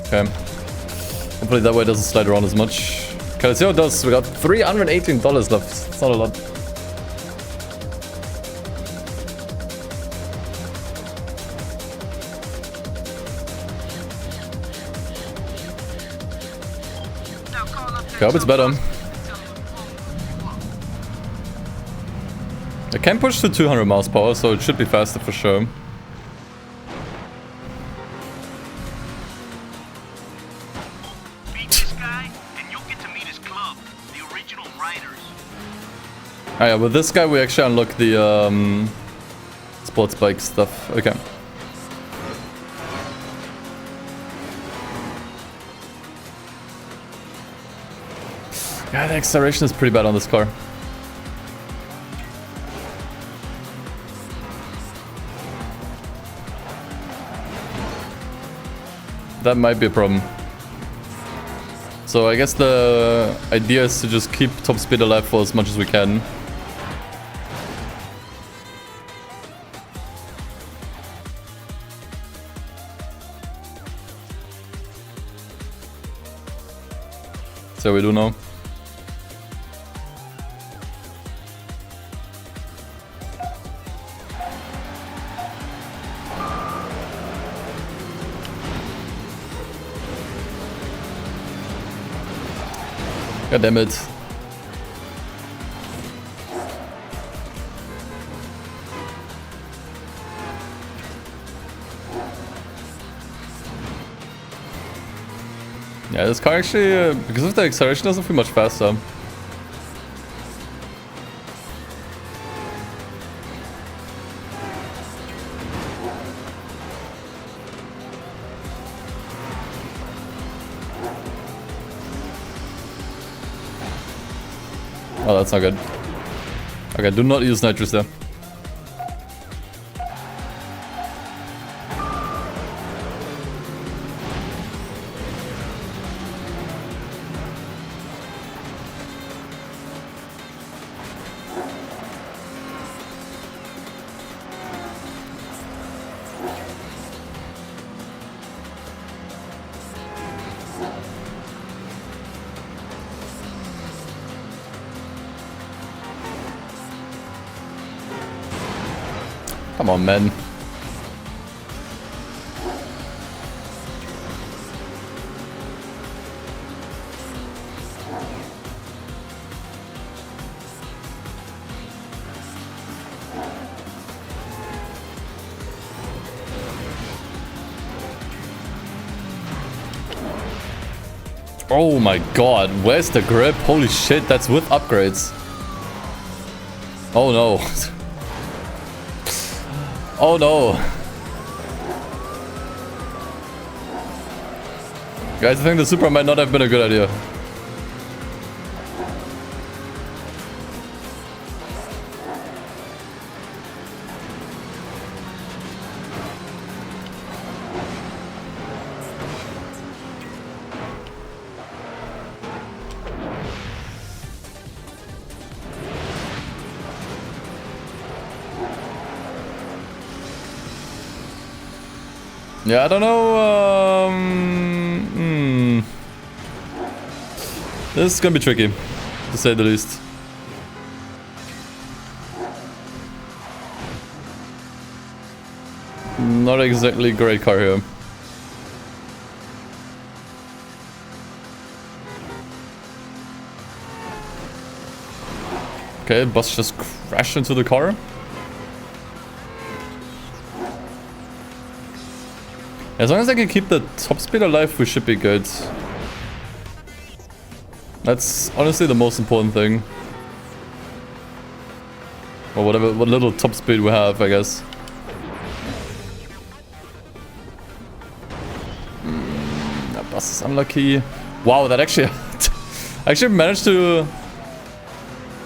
Okay. Hopefully that way it doesn't slide around as much. Okay, let's see how it does. We got $318 left. It's not a lot. Okay, I hope it's better. I can push to 200 miles per hour, so it should be faster for sure. Oh yeah, with this guy we actually unlock the sports bike stuff. Okay. Yeah, the acceleration is pretty bad on this car. That might be a problem. So I guess the idea is to just keep top speed alive for as much as we can. So we do now. God damn it. Yeah, this car actually, because of the acceleration, doesn't feel much faster. Oh, that's not good. Okay, do not use nitrous there. Come on, man. Oh my god, where's the grip? Holy shit, that's with upgrades. Oh no. Oh no. Guys, I think the Supra might not have been a good idea. Yeah, I don't know. This is gonna be tricky, to say the least. Not exactly a great car here. Okay, bus just crashed into the car. As long as I can keep the top speed alive, we should be good. That's honestly the most important thing. Or whatever, what little top speed we have, I guess. That bus is unlucky. Wow, that actually... I actually managed to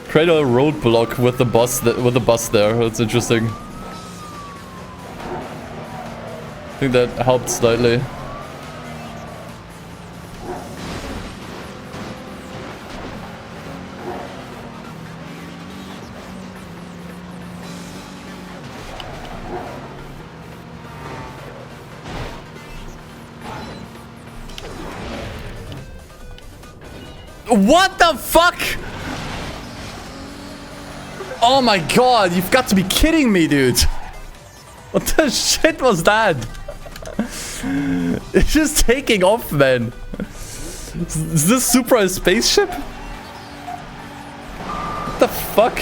create a roadblock with the bus there. That's interesting. I think that helped slightly. What the fuck? Oh my god, you've got to be kidding me, dude. What the shit was that? It's just taking off, man. Is this Supra a spaceship? What the fuck?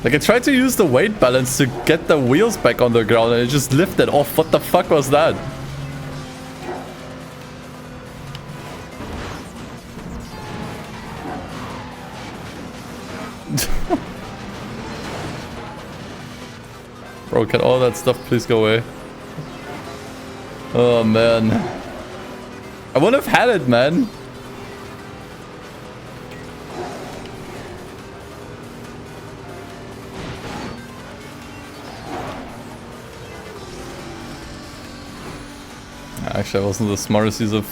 Like, I tried to use the weight balance to get the wheels back on the ground and it just lifted off. What the fuck was that? Bro, can all that stuff please go away? Oh, man. I would have had it, man. Actually, I wasn't the smartest use of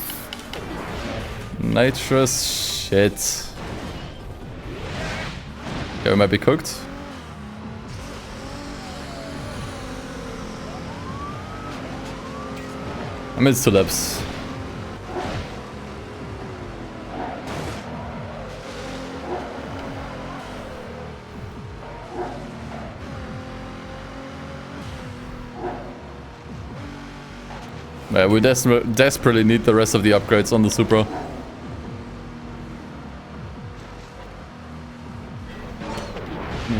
nitrous. Shit. Okay, we might be cooked. I mean, it's 2 laps. Yeah, we desperately need the rest of the upgrades on the Supra.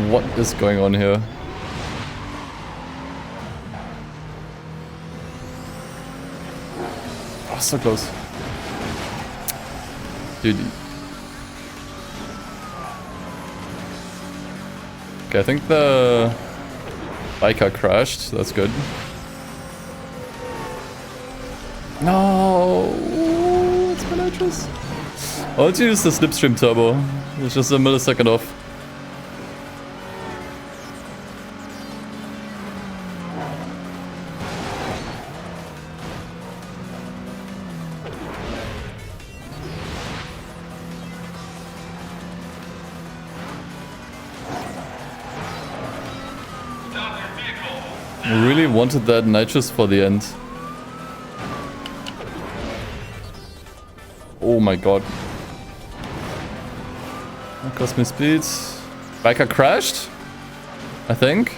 What is going on here? Oh, so close. Dude. Okay, I think the biker crashed. That's good. No, it's my nitrous. I'll have to use the slipstream turbo. It's just a millisecond off. I really wanted that nitrous for the end. Oh my god. That cost me speed. Biker crashed, I think.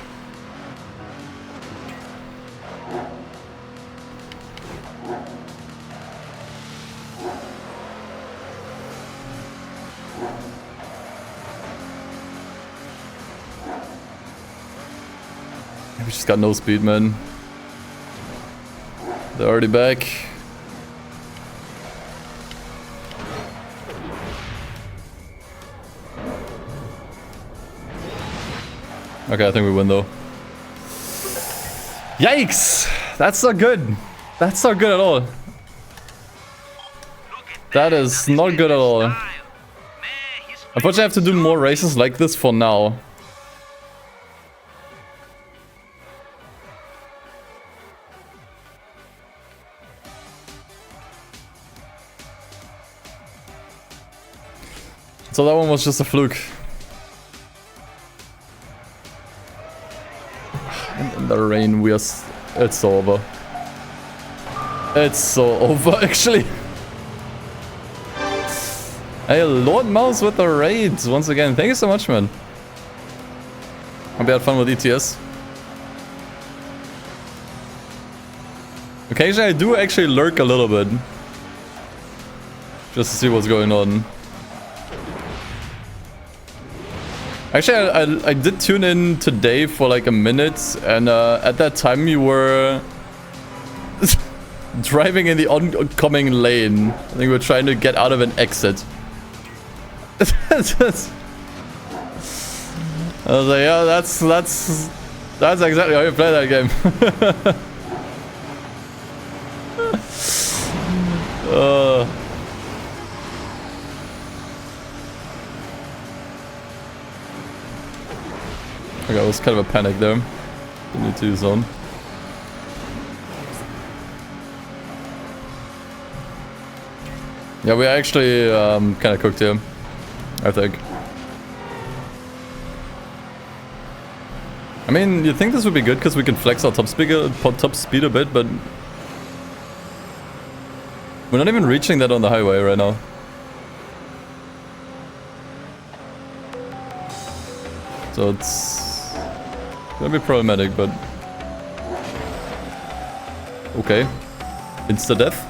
We just got no speed, man. They're already back. Okay, I think we win though. Yikes! That's not good. That's not good at all. That is not good at all. Unfortunately, I have to do more races like this for now. So that one was just a fluke. And in the rain, it's so over. It's so over, actually. Hey, Lord Mouse with the raids once again. Thank you so much, man. Hope you had fun with ETS. Occasionally, I do actually lurk a little bit. Just to see what's going on. Actually, I did tune in today for like a minute, and at that time you were driving in the oncoming lane. I think we're trying to get out of an exit. I was like, yeah, that's exactly how you play that game. Okay, it was kind of a panic there. Didn't need to zone. Yeah, we're actually kind of cooked here, I think. I mean, you'd think this would be good because we can flex our top speed a bit, but we're not even reaching that on the highway right now. So it's gonna be problematic, but okay. Insta-death.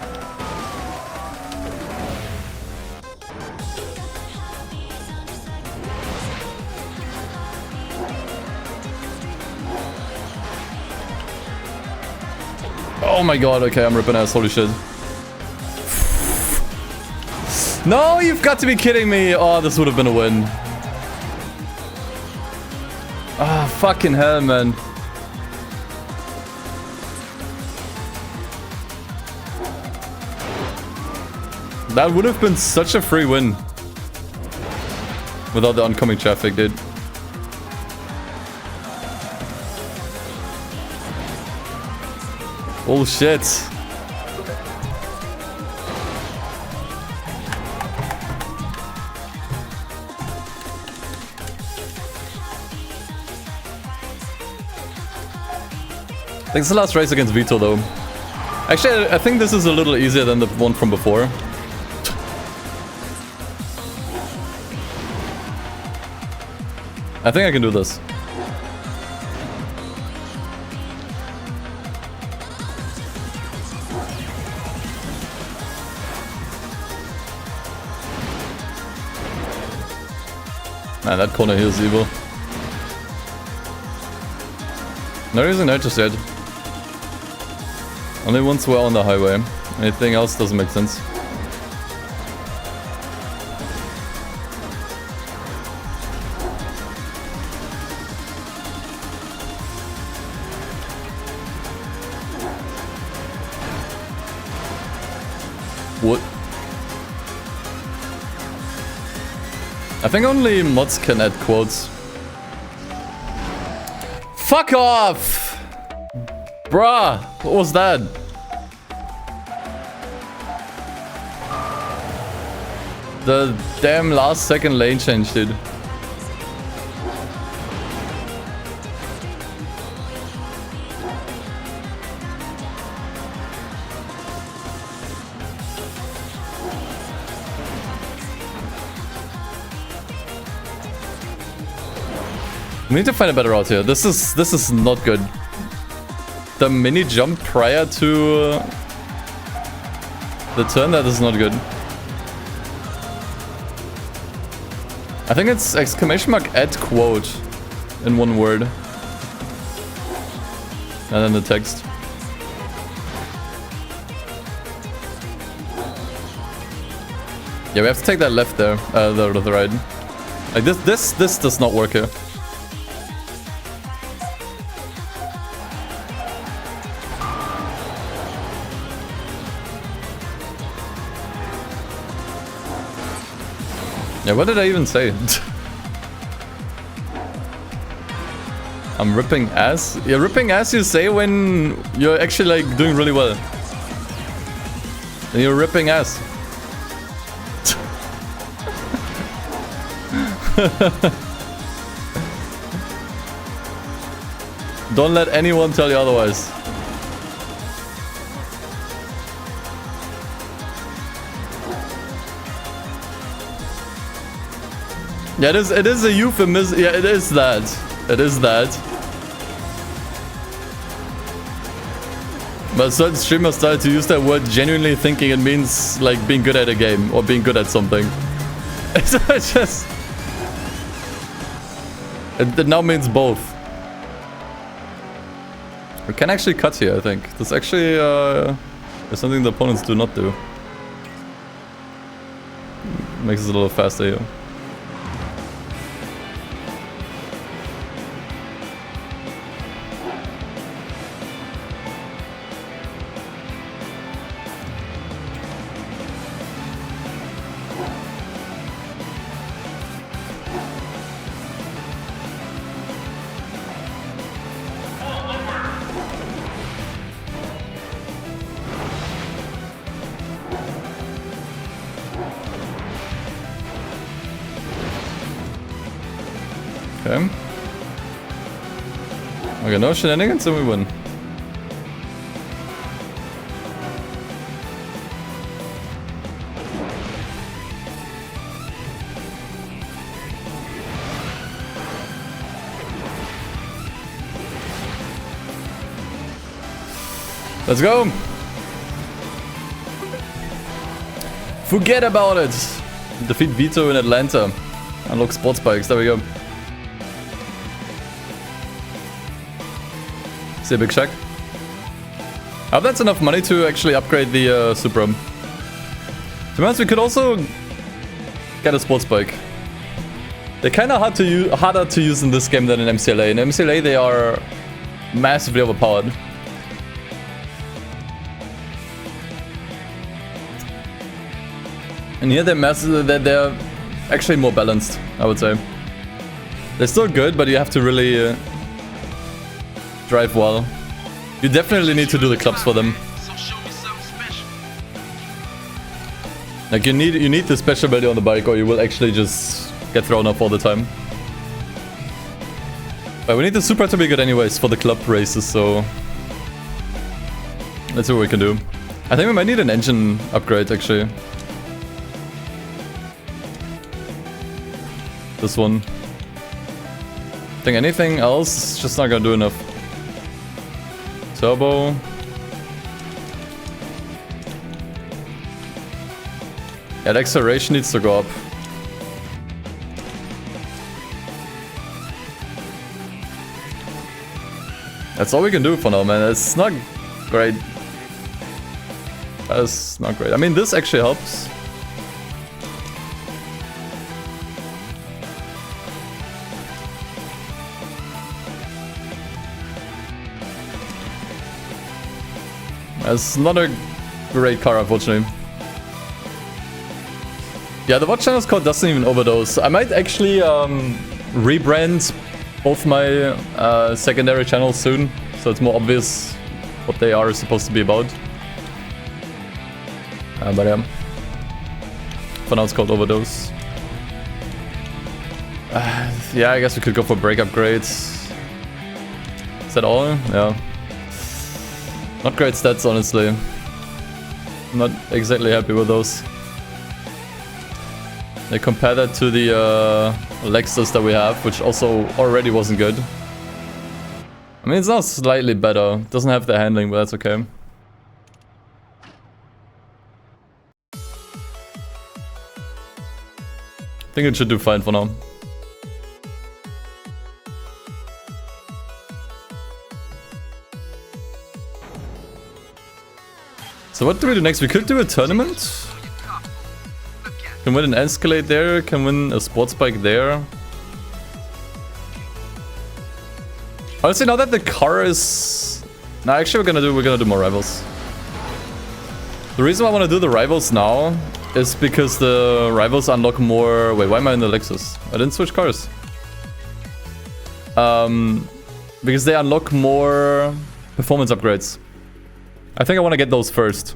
Oh my god, okay, I'm ripping ass, holy shit. No, you've got to be kidding me. Oh, this would have been a win. Ah, fucking hell, man. That would have been such a free win. Without the oncoming traffic, dude. Oh shit. I think it's the last race against Vito though. Actually, I think this is a little easier than the one from before. I think I can do this. Man, that corner here is evil. Not using nitrous yet. Only once we're on the highway. Anything else doesn't make sense. What? I think only mods can add quotes. Fuck off! Bruh, what was that? The damn last second lane change, dude. We need to find a better route here. This is not good. The mini jump prior to the turn, that is not good. I think it's exclamation mark add quote in one word. And then the text. Yeah, we have to take that left there, the right. Like this does not work here. Yeah, what did I even say? I'm ripping ass? Yeah, ripping ass you say when you're actually like doing really well. And you're ripping ass. Don't let anyone tell you otherwise. Yeah, it is a euphemism. Yeah, it is that. It is that. But certain streamers started to use that word genuinely thinking it means like being good at a game or being good at something. It's just... It now means both. We can actually cut here, I think. This actually There's something the opponents do not do. Makes us a little faster here. Okay. Okay, no shenanigans and we win. Let's go! Forget about it! Defeat Vito in Atlanta. Unlock sports bikes, there we go. See a big shack. I hope that's enough money to actually upgrade the Supra. To be honest, we could also get a sports bike. They're kind of harder to use in this game than in MCLA. In MCLA, they are massively overpowered. And here they're actually more balanced, I would say. They're still good, but you have to really drive well. You definitely need to do the clubs for them. So show me something special. Like you need the special ability on the bike, or you will actually just get thrown off all the time. But we need the Supra to be good anyways for the club races, so let's see what we can do. I think we might need an engine upgrade actually. This one. I think anything else is just not gonna do enough. Turbo. Yeah, the acceleration needs to go up. That's all we can do for now, man. It's not great. That's not great. I mean, this actually helps. It's not a great car, unfortunately. Yeah, the VOD channel is called DustinEden Overdose. I might actually rebrand both my secondary channels soon, so it's more obvious what they are supposed to be about. But yeah, for now it's called Overdose. Yeah, I guess we could go for brake upgrades. Is that all? Yeah. Not great stats, honestly. I'm not exactly happy with those. They compare that to the Lexus that we have, which also already wasn't good. I mean, it's now slightly better. It doesn't have the handling, but that's okay. I think it should do fine for now. So what do we do next? We could do a tournament. Can win an Escalade there. Can win a sports bike there. Honestly, now that the car is... No, actually we're gonna do more rivals. The reason why I want to do the rivals now is because the rivals unlock more... Wait, why am I in the Lexus? I didn't switch cars. Because they unlock more performance upgrades. I think I want to get those first.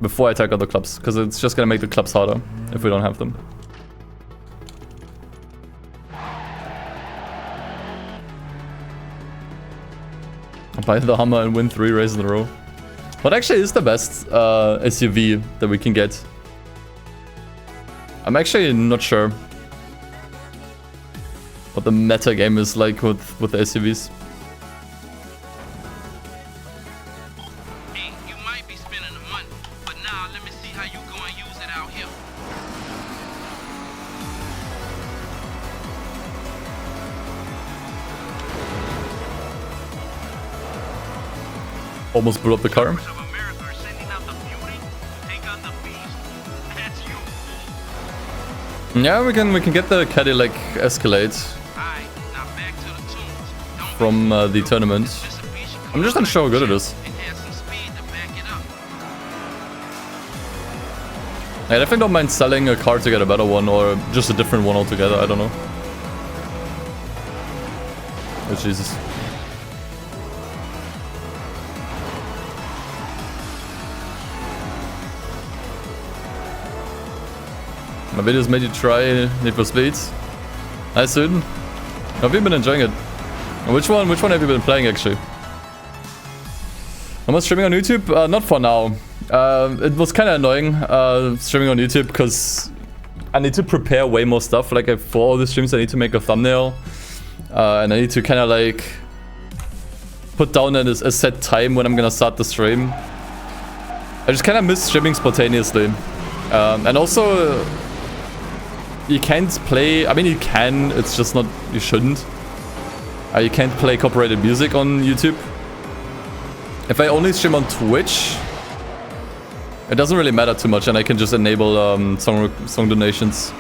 Before I take out the clubs. Because it's just going to make the clubs harder if we don't have them. I'll buy the Hummer and win 3 races in a row. What actually is the best SUV that we can get? I'm actually not sure what the meta game is like with the SUVs. Almost blew up the car. Of America are sending Yeah, we can get the Cadillac Escalade Alright, now back to the tunes. Don't from the tournament. Mitsubishi I'm just not sure how good it is. and have some speed to back it up. I definitely don't mind selling a car to get a better one or just a different one altogether. I don't know. Oh Jesus. My videos made you try Need for Speed. Nice, dude. Have you been enjoying it? And which one have you been playing actually? Am I streaming on YouTube? Not for now. It was kind of annoying streaming on YouTube because I need to prepare way more stuff. Like for all the streams, I need to make a thumbnail, and I need to kind of like put down a set time when I'm gonna start the stream. I just kind of miss streaming spontaneously, and also you can't play. I mean, you can. It's just not. You shouldn't. You can't play copyrighted music on YouTube. If I only stream on Twitch, it doesn't really matter too much, and I can just enable song donations.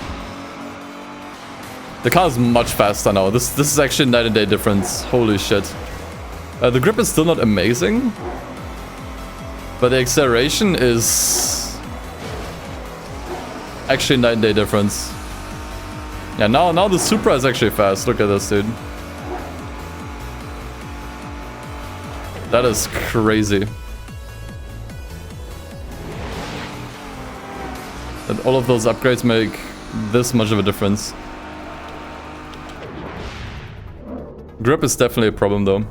The car is much faster now. This is actually night and day difference. Holy shit. The grip is still not amazing, but the acceleration is actually night and day difference. Yeah, now the Supra is actually fast. Look at this, dude. That is crazy. That all of those upgrades make this much of a difference. Grip is definitely a problem though.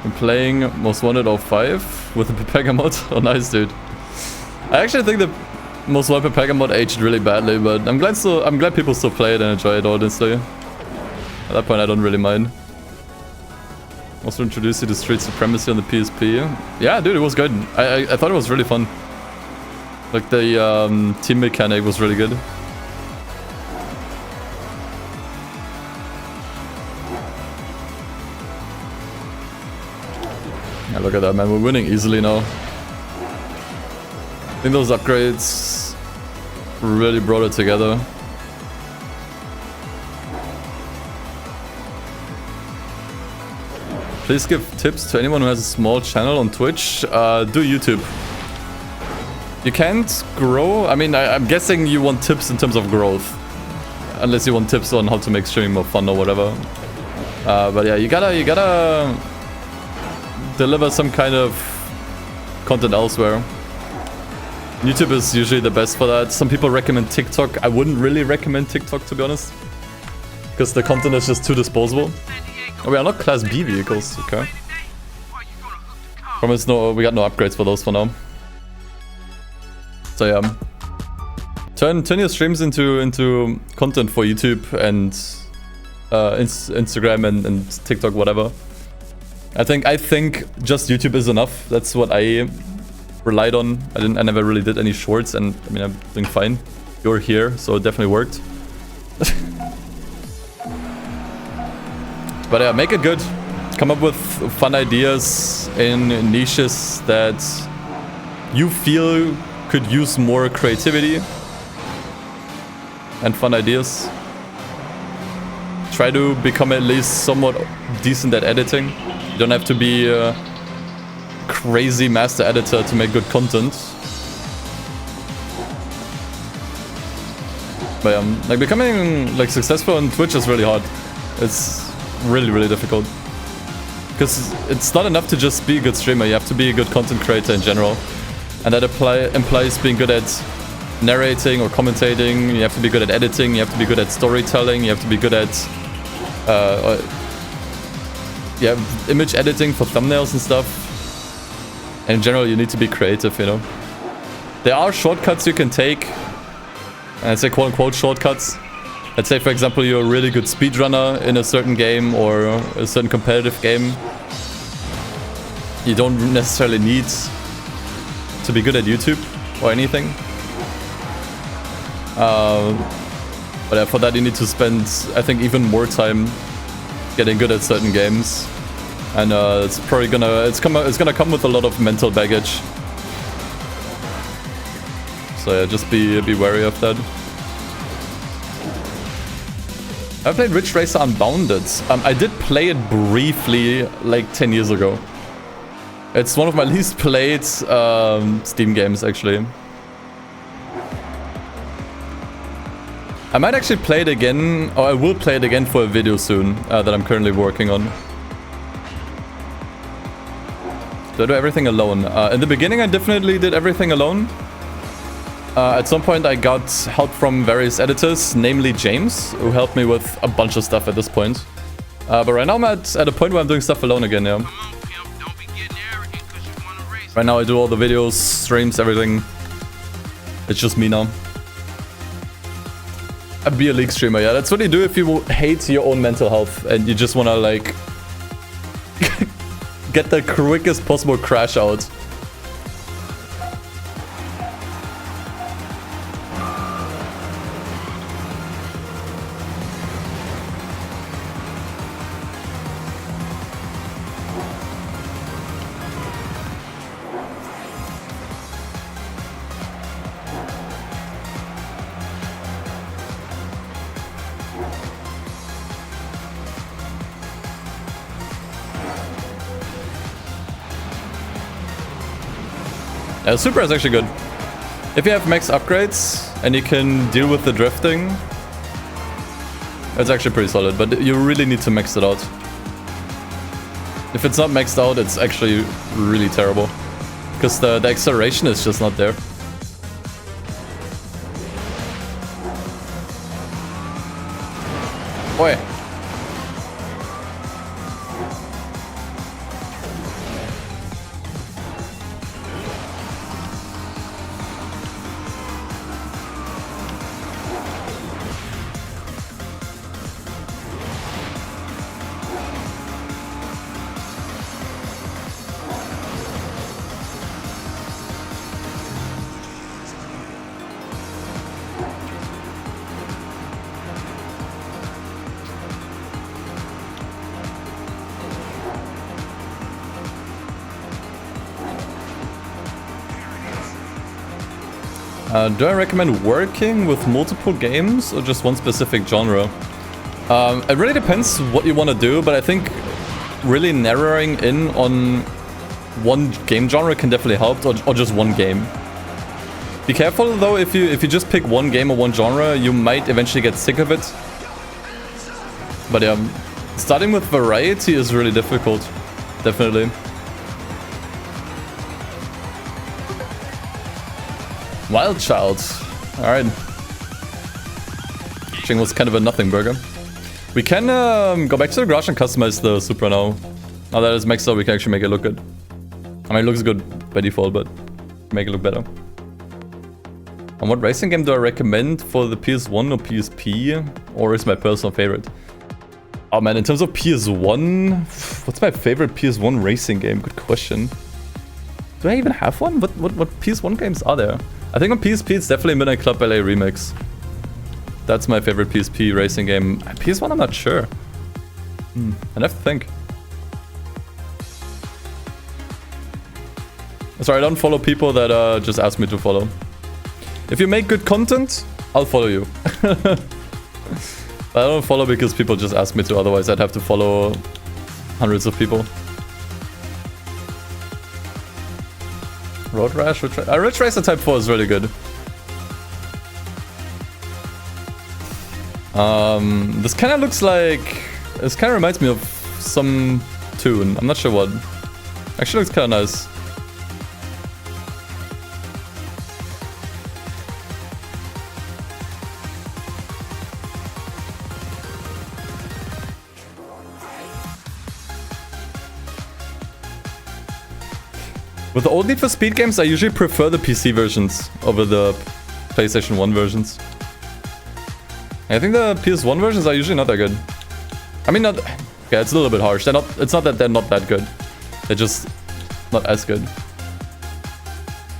I'm playing Most Wanted 05 with the Pepega mod. Oh nice, dude. I actually think the Most Wanted Pepega mod aged really badly, but I'm glad people still play it and enjoy it honestly. At that point I don't really mind. Also introduced you to Street Supremacy on the PSP. Yeah, dude, it was good. I thought it was really fun. Like the team mechanic was really good. Yeah, look at that, man. We're winning easily now. I think those upgrades really brought it together. Please give tips to anyone who has a small channel on Twitch. Do YouTube. You can't grow. I mean, I'm guessing you want tips in terms of growth. Unless you want tips on how to make streaming more fun or whatever. But yeah, you gotta deliver some kind of content elsewhere. YouTube is usually the best for that. Some people recommend TikTok. I wouldn't really recommend TikTok, to be honest. Because the content is just too disposable. Oh, we are not Class B vehicles, okay. Promise we got no upgrades for those for now. So yeah. Turn your streams into content for YouTube and Instagram and TikTok, whatever. I think just YouTube is enough. That's what I relied on. I never really did any shorts, and I mean, I'm doing fine. You're here, so it definitely worked. But yeah, make it good. Come up with fun ideas in niches that you feel could use more creativity and fun ideas. Try to become at least somewhat decent at editing. You don't have to be a crazy master editor to make good content. But like becoming like successful on Twitch is really hard. It's really difficult. Because it's not enough to just be a good streamer, you have to be a good content creator in general. And that implies being good at narrating or commentating, you have to be good at editing, you have to be good at storytelling, you have to be good at image editing for thumbnails and stuff. And in general, you need to be creative, you know. There are shortcuts you can take, and I say quote-unquote shortcuts. Let's say, for example, you're a really good speedrunner in a certain game or a certain competitive game. You don't necessarily need to be good at YouTube or anything. But yeah, for that you need to spend, I think, even more time getting good at certain games. And it's probably it's gonna come with a lot of mental baggage. So yeah, just be wary of that. I played Ridge Racer Unbounded. I did play it briefly, like 10 years ago. It's one of my least played Steam games, actually. I might actually play it again, or I will play it again for a video soon that I'm currently working on. Do I do everything alone? In the beginning, I definitely did everything alone. At some point, I got help from various editors, namely James, who helped me with a bunch of stuff at this point. But right now, I'm at a point where I'm doing stuff alone again, yeah. Right now, I do all the videos, streams, everything. It's just me now. Be a League streamer, yeah. That's what you do if you hate your own mental health and you just want to, like, get the quickest possible crash out. Supra is actually good. If you have max upgrades and you can deal with the drifting, it's actually pretty solid, but you really need to max it out. If it's not maxed out, it's actually really terrible. Because the acceleration is just not there. Oi. Do I recommend working with multiple games or just one specific genre? It really depends what you want to do, but I think really narrowing in on one game genre can definitely help, or just one game. Be careful though, if you just pick one game or one genre, you might eventually get sick of it. But yeah, starting with variety is really difficult, definitely. Wild Child. Alright. Ching was kind of a nothing burger. We can go back to the garage and customize the Supra now. Now that it's maxed out, we can actually make it look good. I mean, it looks good by default, but make it look better. And what racing game do I recommend for the PS1 or PSP? Or is my personal favorite? Oh man, in terms of PS1, what's my favorite PS1 racing game? Good question. Do I even have one? What PS1 games are there? I think on PSP it's definitely Midnight Club LA Remix. That's my favorite PSP racing game. PS1 I'm not sure. I'd have to think. Sorry, I don't follow people that just ask me to follow. If you make good content, I'll follow you. But I don't follow because people just ask me to, otherwise I'd have to follow hundreds of people. Road Rash, Ridge Racer Type 4 is really good. This kind of looks like... This kind of reminds me of some tune. I'm not sure what. Actually looks kind of nice. With the old Need for Speed games, I usually prefer the PC versions over the PlayStation 1 versions. I think the PS1 versions are usually not that good. I mean, not... Yeah, it's a little bit harsh. They're not... It's not that they're not that good. They're just not as good.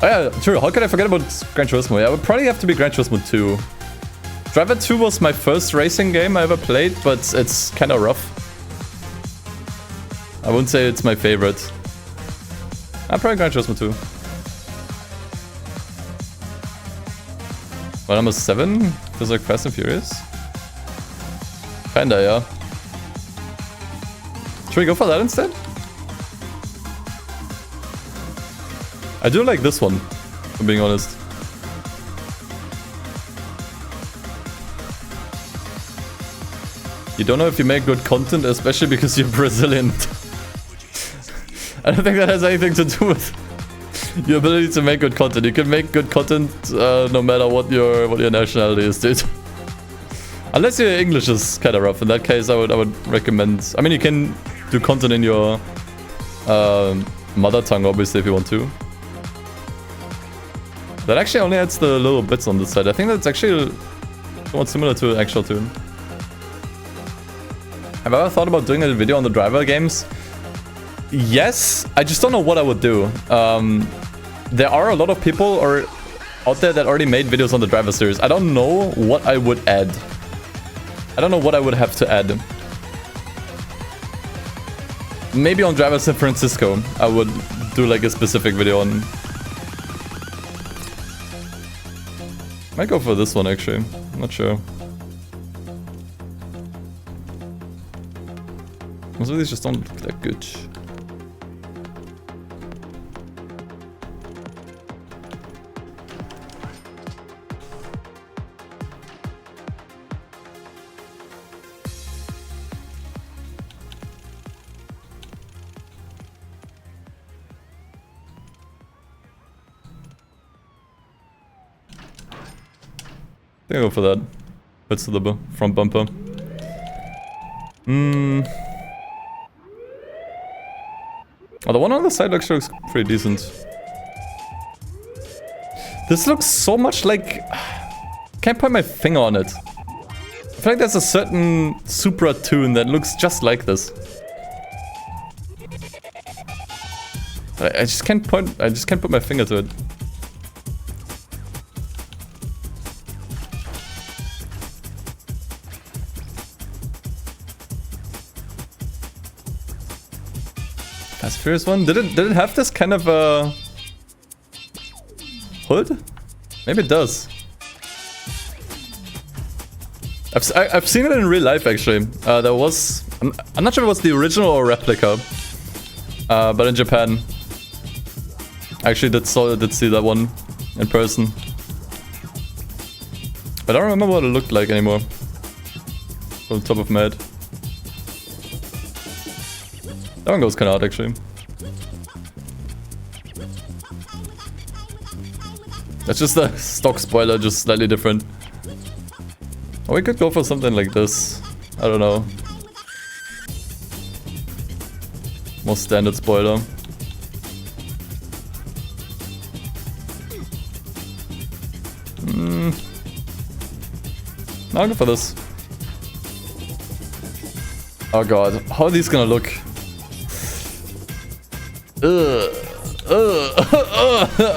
Oh yeah, true. How could I forget about Gran Turismo? Yeah, it would probably have to be Gran Turismo 2. Driver 2 was my first racing game I ever played, but it's kind of rough. I wouldn't say it's my favorite. I'm probably Gran Turismo 2. Well, number 7 feels like Fast and Furious. Kinda, yeah. Should we go for that instead? I do like this one, if I'm being honest. You don't know if you make good content, especially because you're Brazilian. I don't think that has anything to do with your ability to make good content. You can make good content no matter what your nationality is, dude. Unless your English is kind of rough. In that case, I would recommend. I mean, you can do content in your mother tongue, obviously, if you want to. That actually only adds the little bits on this side. I think that's actually somewhat similar to an actual tune. Have I ever thought about doing a video on the driver games? Yes, I just don't know what I would do. There are a lot of people out there that already made videos on the driver series. I don't know what I would add. I don't know what I would have to add. Maybe on Driver San Francisco, I would do like a specific video on. Might go for this one actually. I'm not sure. Most of these just don't look that good. I think I'll go for that. That's the front bumper. Oh, the one on the side actually looks pretty decent. This looks so much like... Can't put my finger on it. I feel like there's a certain Supra tune that looks just like this. I just can't put my finger to it. Fast and Furious one? Did it have this kind of hood? Maybe it does. I've seen it in real life actually. There was I'm not sure if it was the original or replica, but in Japan, I actually did see that one in person. I don't remember what it looked like anymore. From the top of my head. That one goes kind of hard actually. That's just a stock spoiler, just slightly different. Or we could go for something like this. I don't know. More standard spoiler. I'll go for this. Oh god, how are these gonna look?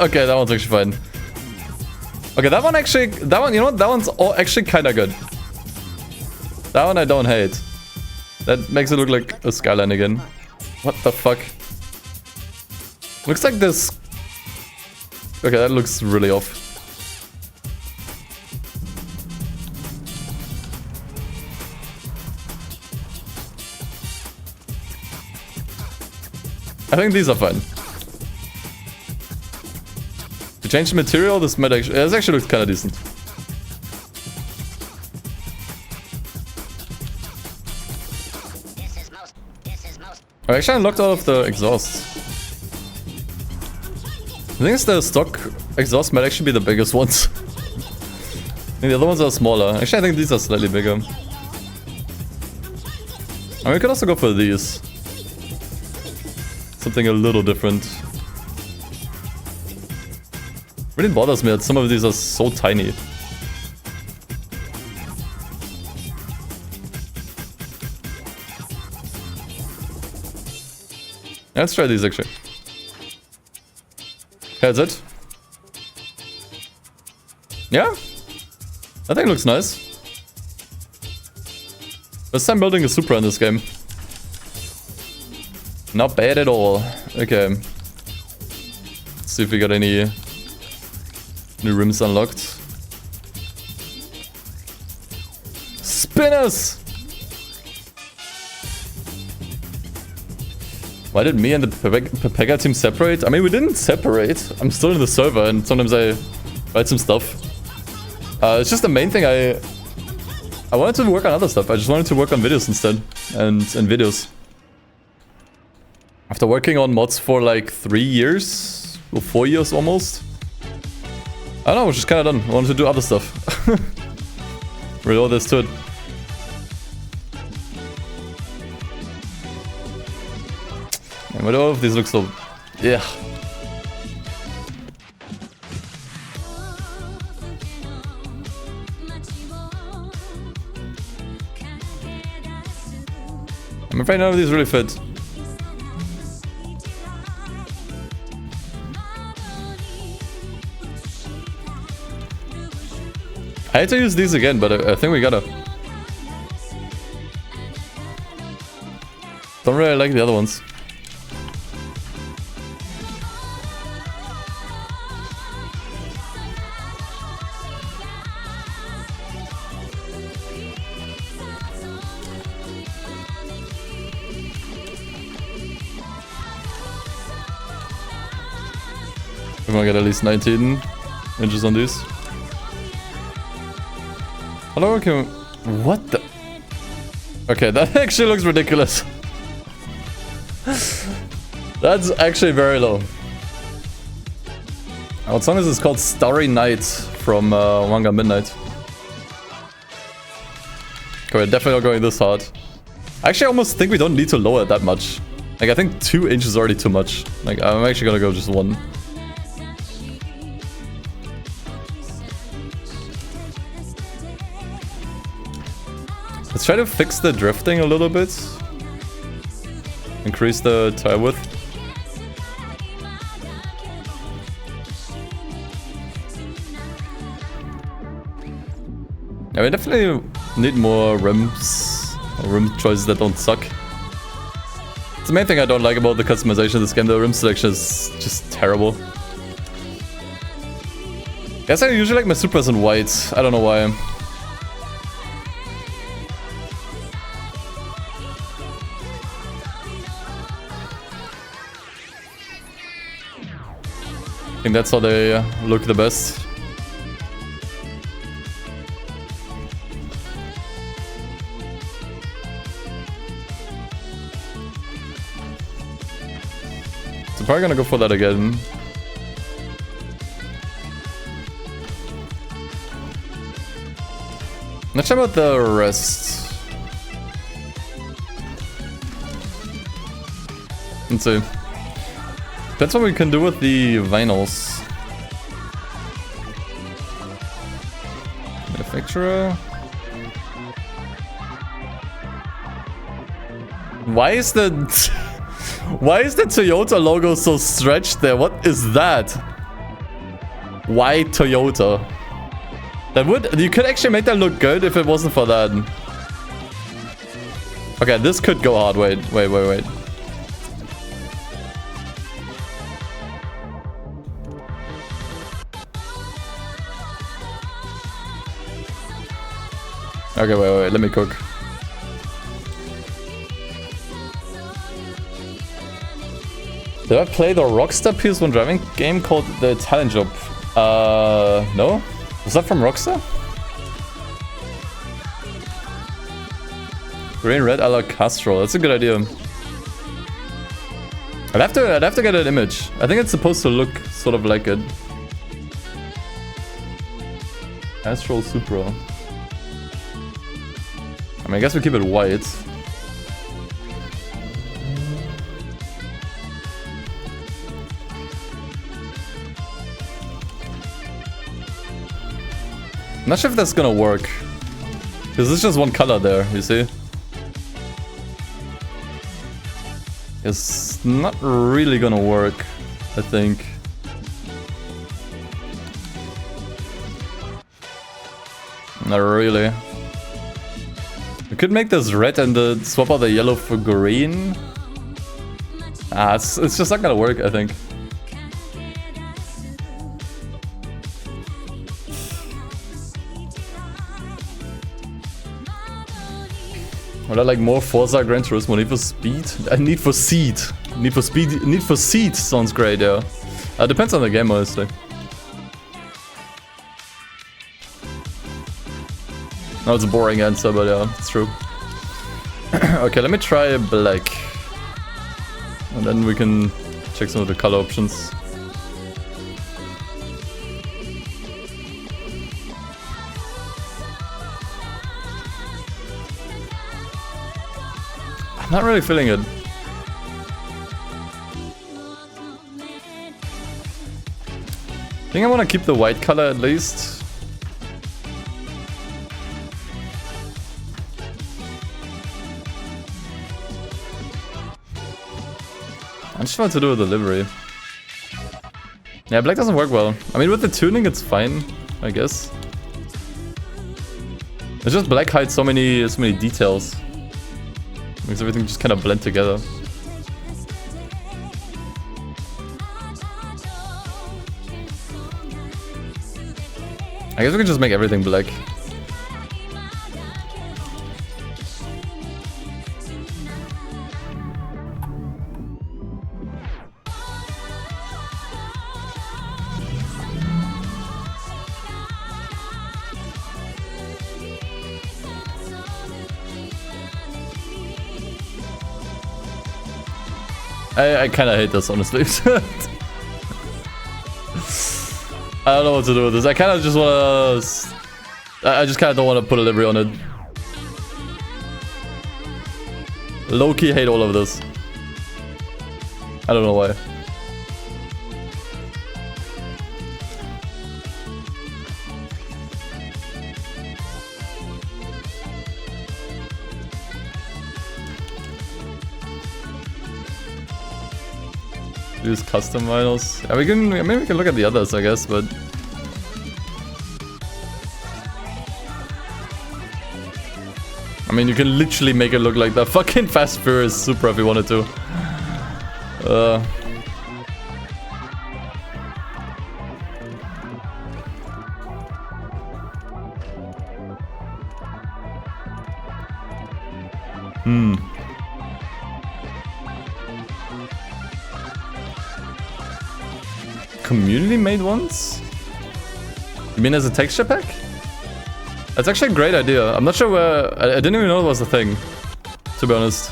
Okay, that one's actually fine. Okay, that one, you know what? That one's actually kind of good. That one I don't hate. That makes it look like a Skyline again. What the fuck? Looks like this... Okay, that looks really off. I think these are fine. To change the material, this might actually... This actually looks kind of decent. I actually unlocked all of the exhausts. I think it's the stock exhaust might actually be the biggest ones. I think the other ones are smaller. Actually, I think these are slightly bigger. I mean, we could also go for these. Something a little different. Really bothers me that some of these are so tiny. Let's try these actually. That's it. Yeah, I think it looks nice. First time building a Supra in this game. Not bad at all. Okay. Let's see if we got any new rims unlocked. Spinners! Why did me and the Pepega team separate? I mean, we didn't separate. I'm still in the server and sometimes I write some stuff. It's just the main thing I wanted to work on other stuff. I just wanted to work on videos instead. And videos. After working on mods for like 3 years, or 4 years almost. I don't know, I was just kind of done. I wanted to do other stuff. Really all there's to it. And what all of these look so... Yeah. I'm afraid none of these really fit. I hate to use these again, but I think we gotta. Don't really like the other ones. We're gonna get at least 19 inches on these. Hello, can... What the... Okay, that actually looks ridiculous. That's actually very low. What song is this called? Starry Night from Wanga Midnight. Okay, we're definitely not going this hard. I actually almost think we don't need to lower it that much. Like, I think 2 inches is already too much. Like, I'm actually gonna go just 1. Let's try to fix the drifting a little bit. Increase the tire width. Yeah, we definitely need more rims. Or rim choices that don't suck. It's the main thing I don't like about the customization of this game. The rim selection is just terrible. Guess I usually like my Supras in white. I don't know why. I think that's how they look the best. So probably gonna go for that again. Not sure about the rest. Let's see. That's what we can do with the vinyls. Manufacturer. Why is the Toyota logo so stretched there? What is that? Why Toyota? That would... You could actually make that look good if it wasn't for that. Okay, this could go hard. Wait. Okay, wait, let me cook. Did I play the Rockstar PS1 driving game called The Italian Job? No? Was that from Rockstar? Green red a la Castro. That's a good idea. I'd have to get an image. I think it's supposed to look sort of like it. Astral Supra. I mean, I guess we keep it white. I'm not sure if that's gonna work. Because it's just one color there, you see? It's not really gonna work, I think. Not really. We could make this red and swap out the yellow for green. It's just not gonna work, I think. Would I like more Forza Gran Turismo? Need for Speed? Need for Seed. Need for Speed. Need for Seed sounds great, yeah. Depends on the game, honestly. No, it's a boring answer, but yeah, it's true. Okay, let me try black. And then we can check some of the color options. I'm not really feeling it. I think I want to keep the white color at least. I just want to do a delivery. Yeah, black doesn't work well. I mean, with the tuning, it's fine, I guess. It's just black hides so many details. Makes everything just kind of blend together. I guess we can just make everything black. I kind of hate this, honestly. I don't know what to do with this. I kind of just want to... I just kind of don't want to put a livery on it. Low-key hate all of this. I don't know why. Use custom vinyls. Yeah, we can. Maybe we can look at the others, I guess, but I mean, you can literally make it look like the fucking Fast Furious Supra if you wanted to. Community made ones? You mean as a texture pack? That's actually a great idea. I'm not sure where... I didn't even know it was a thing, to be honest.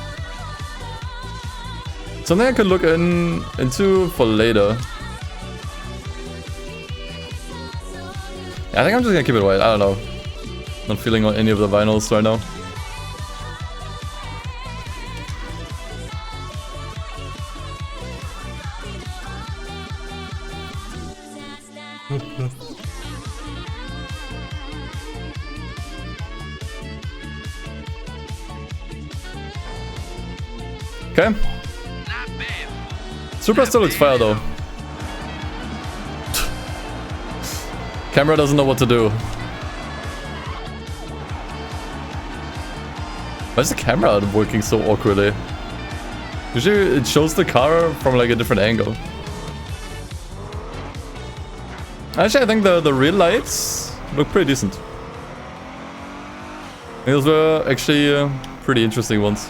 Something I could look into for later. Yeah, I think I'm just gonna keep it white. I don't know. Not feeling on any of the vinyls right now. Okay. Supra still looks fire though. Camera doesn't know what to do. Why is the camera working so awkwardly? Usually it shows the car from like a different angle. Actually, I think the real lights look pretty decent. Those were actually pretty interesting ones.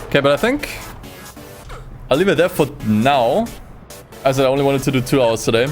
Okay, but I think I'll leave it there for now, as I only wanted to do 2 hours today.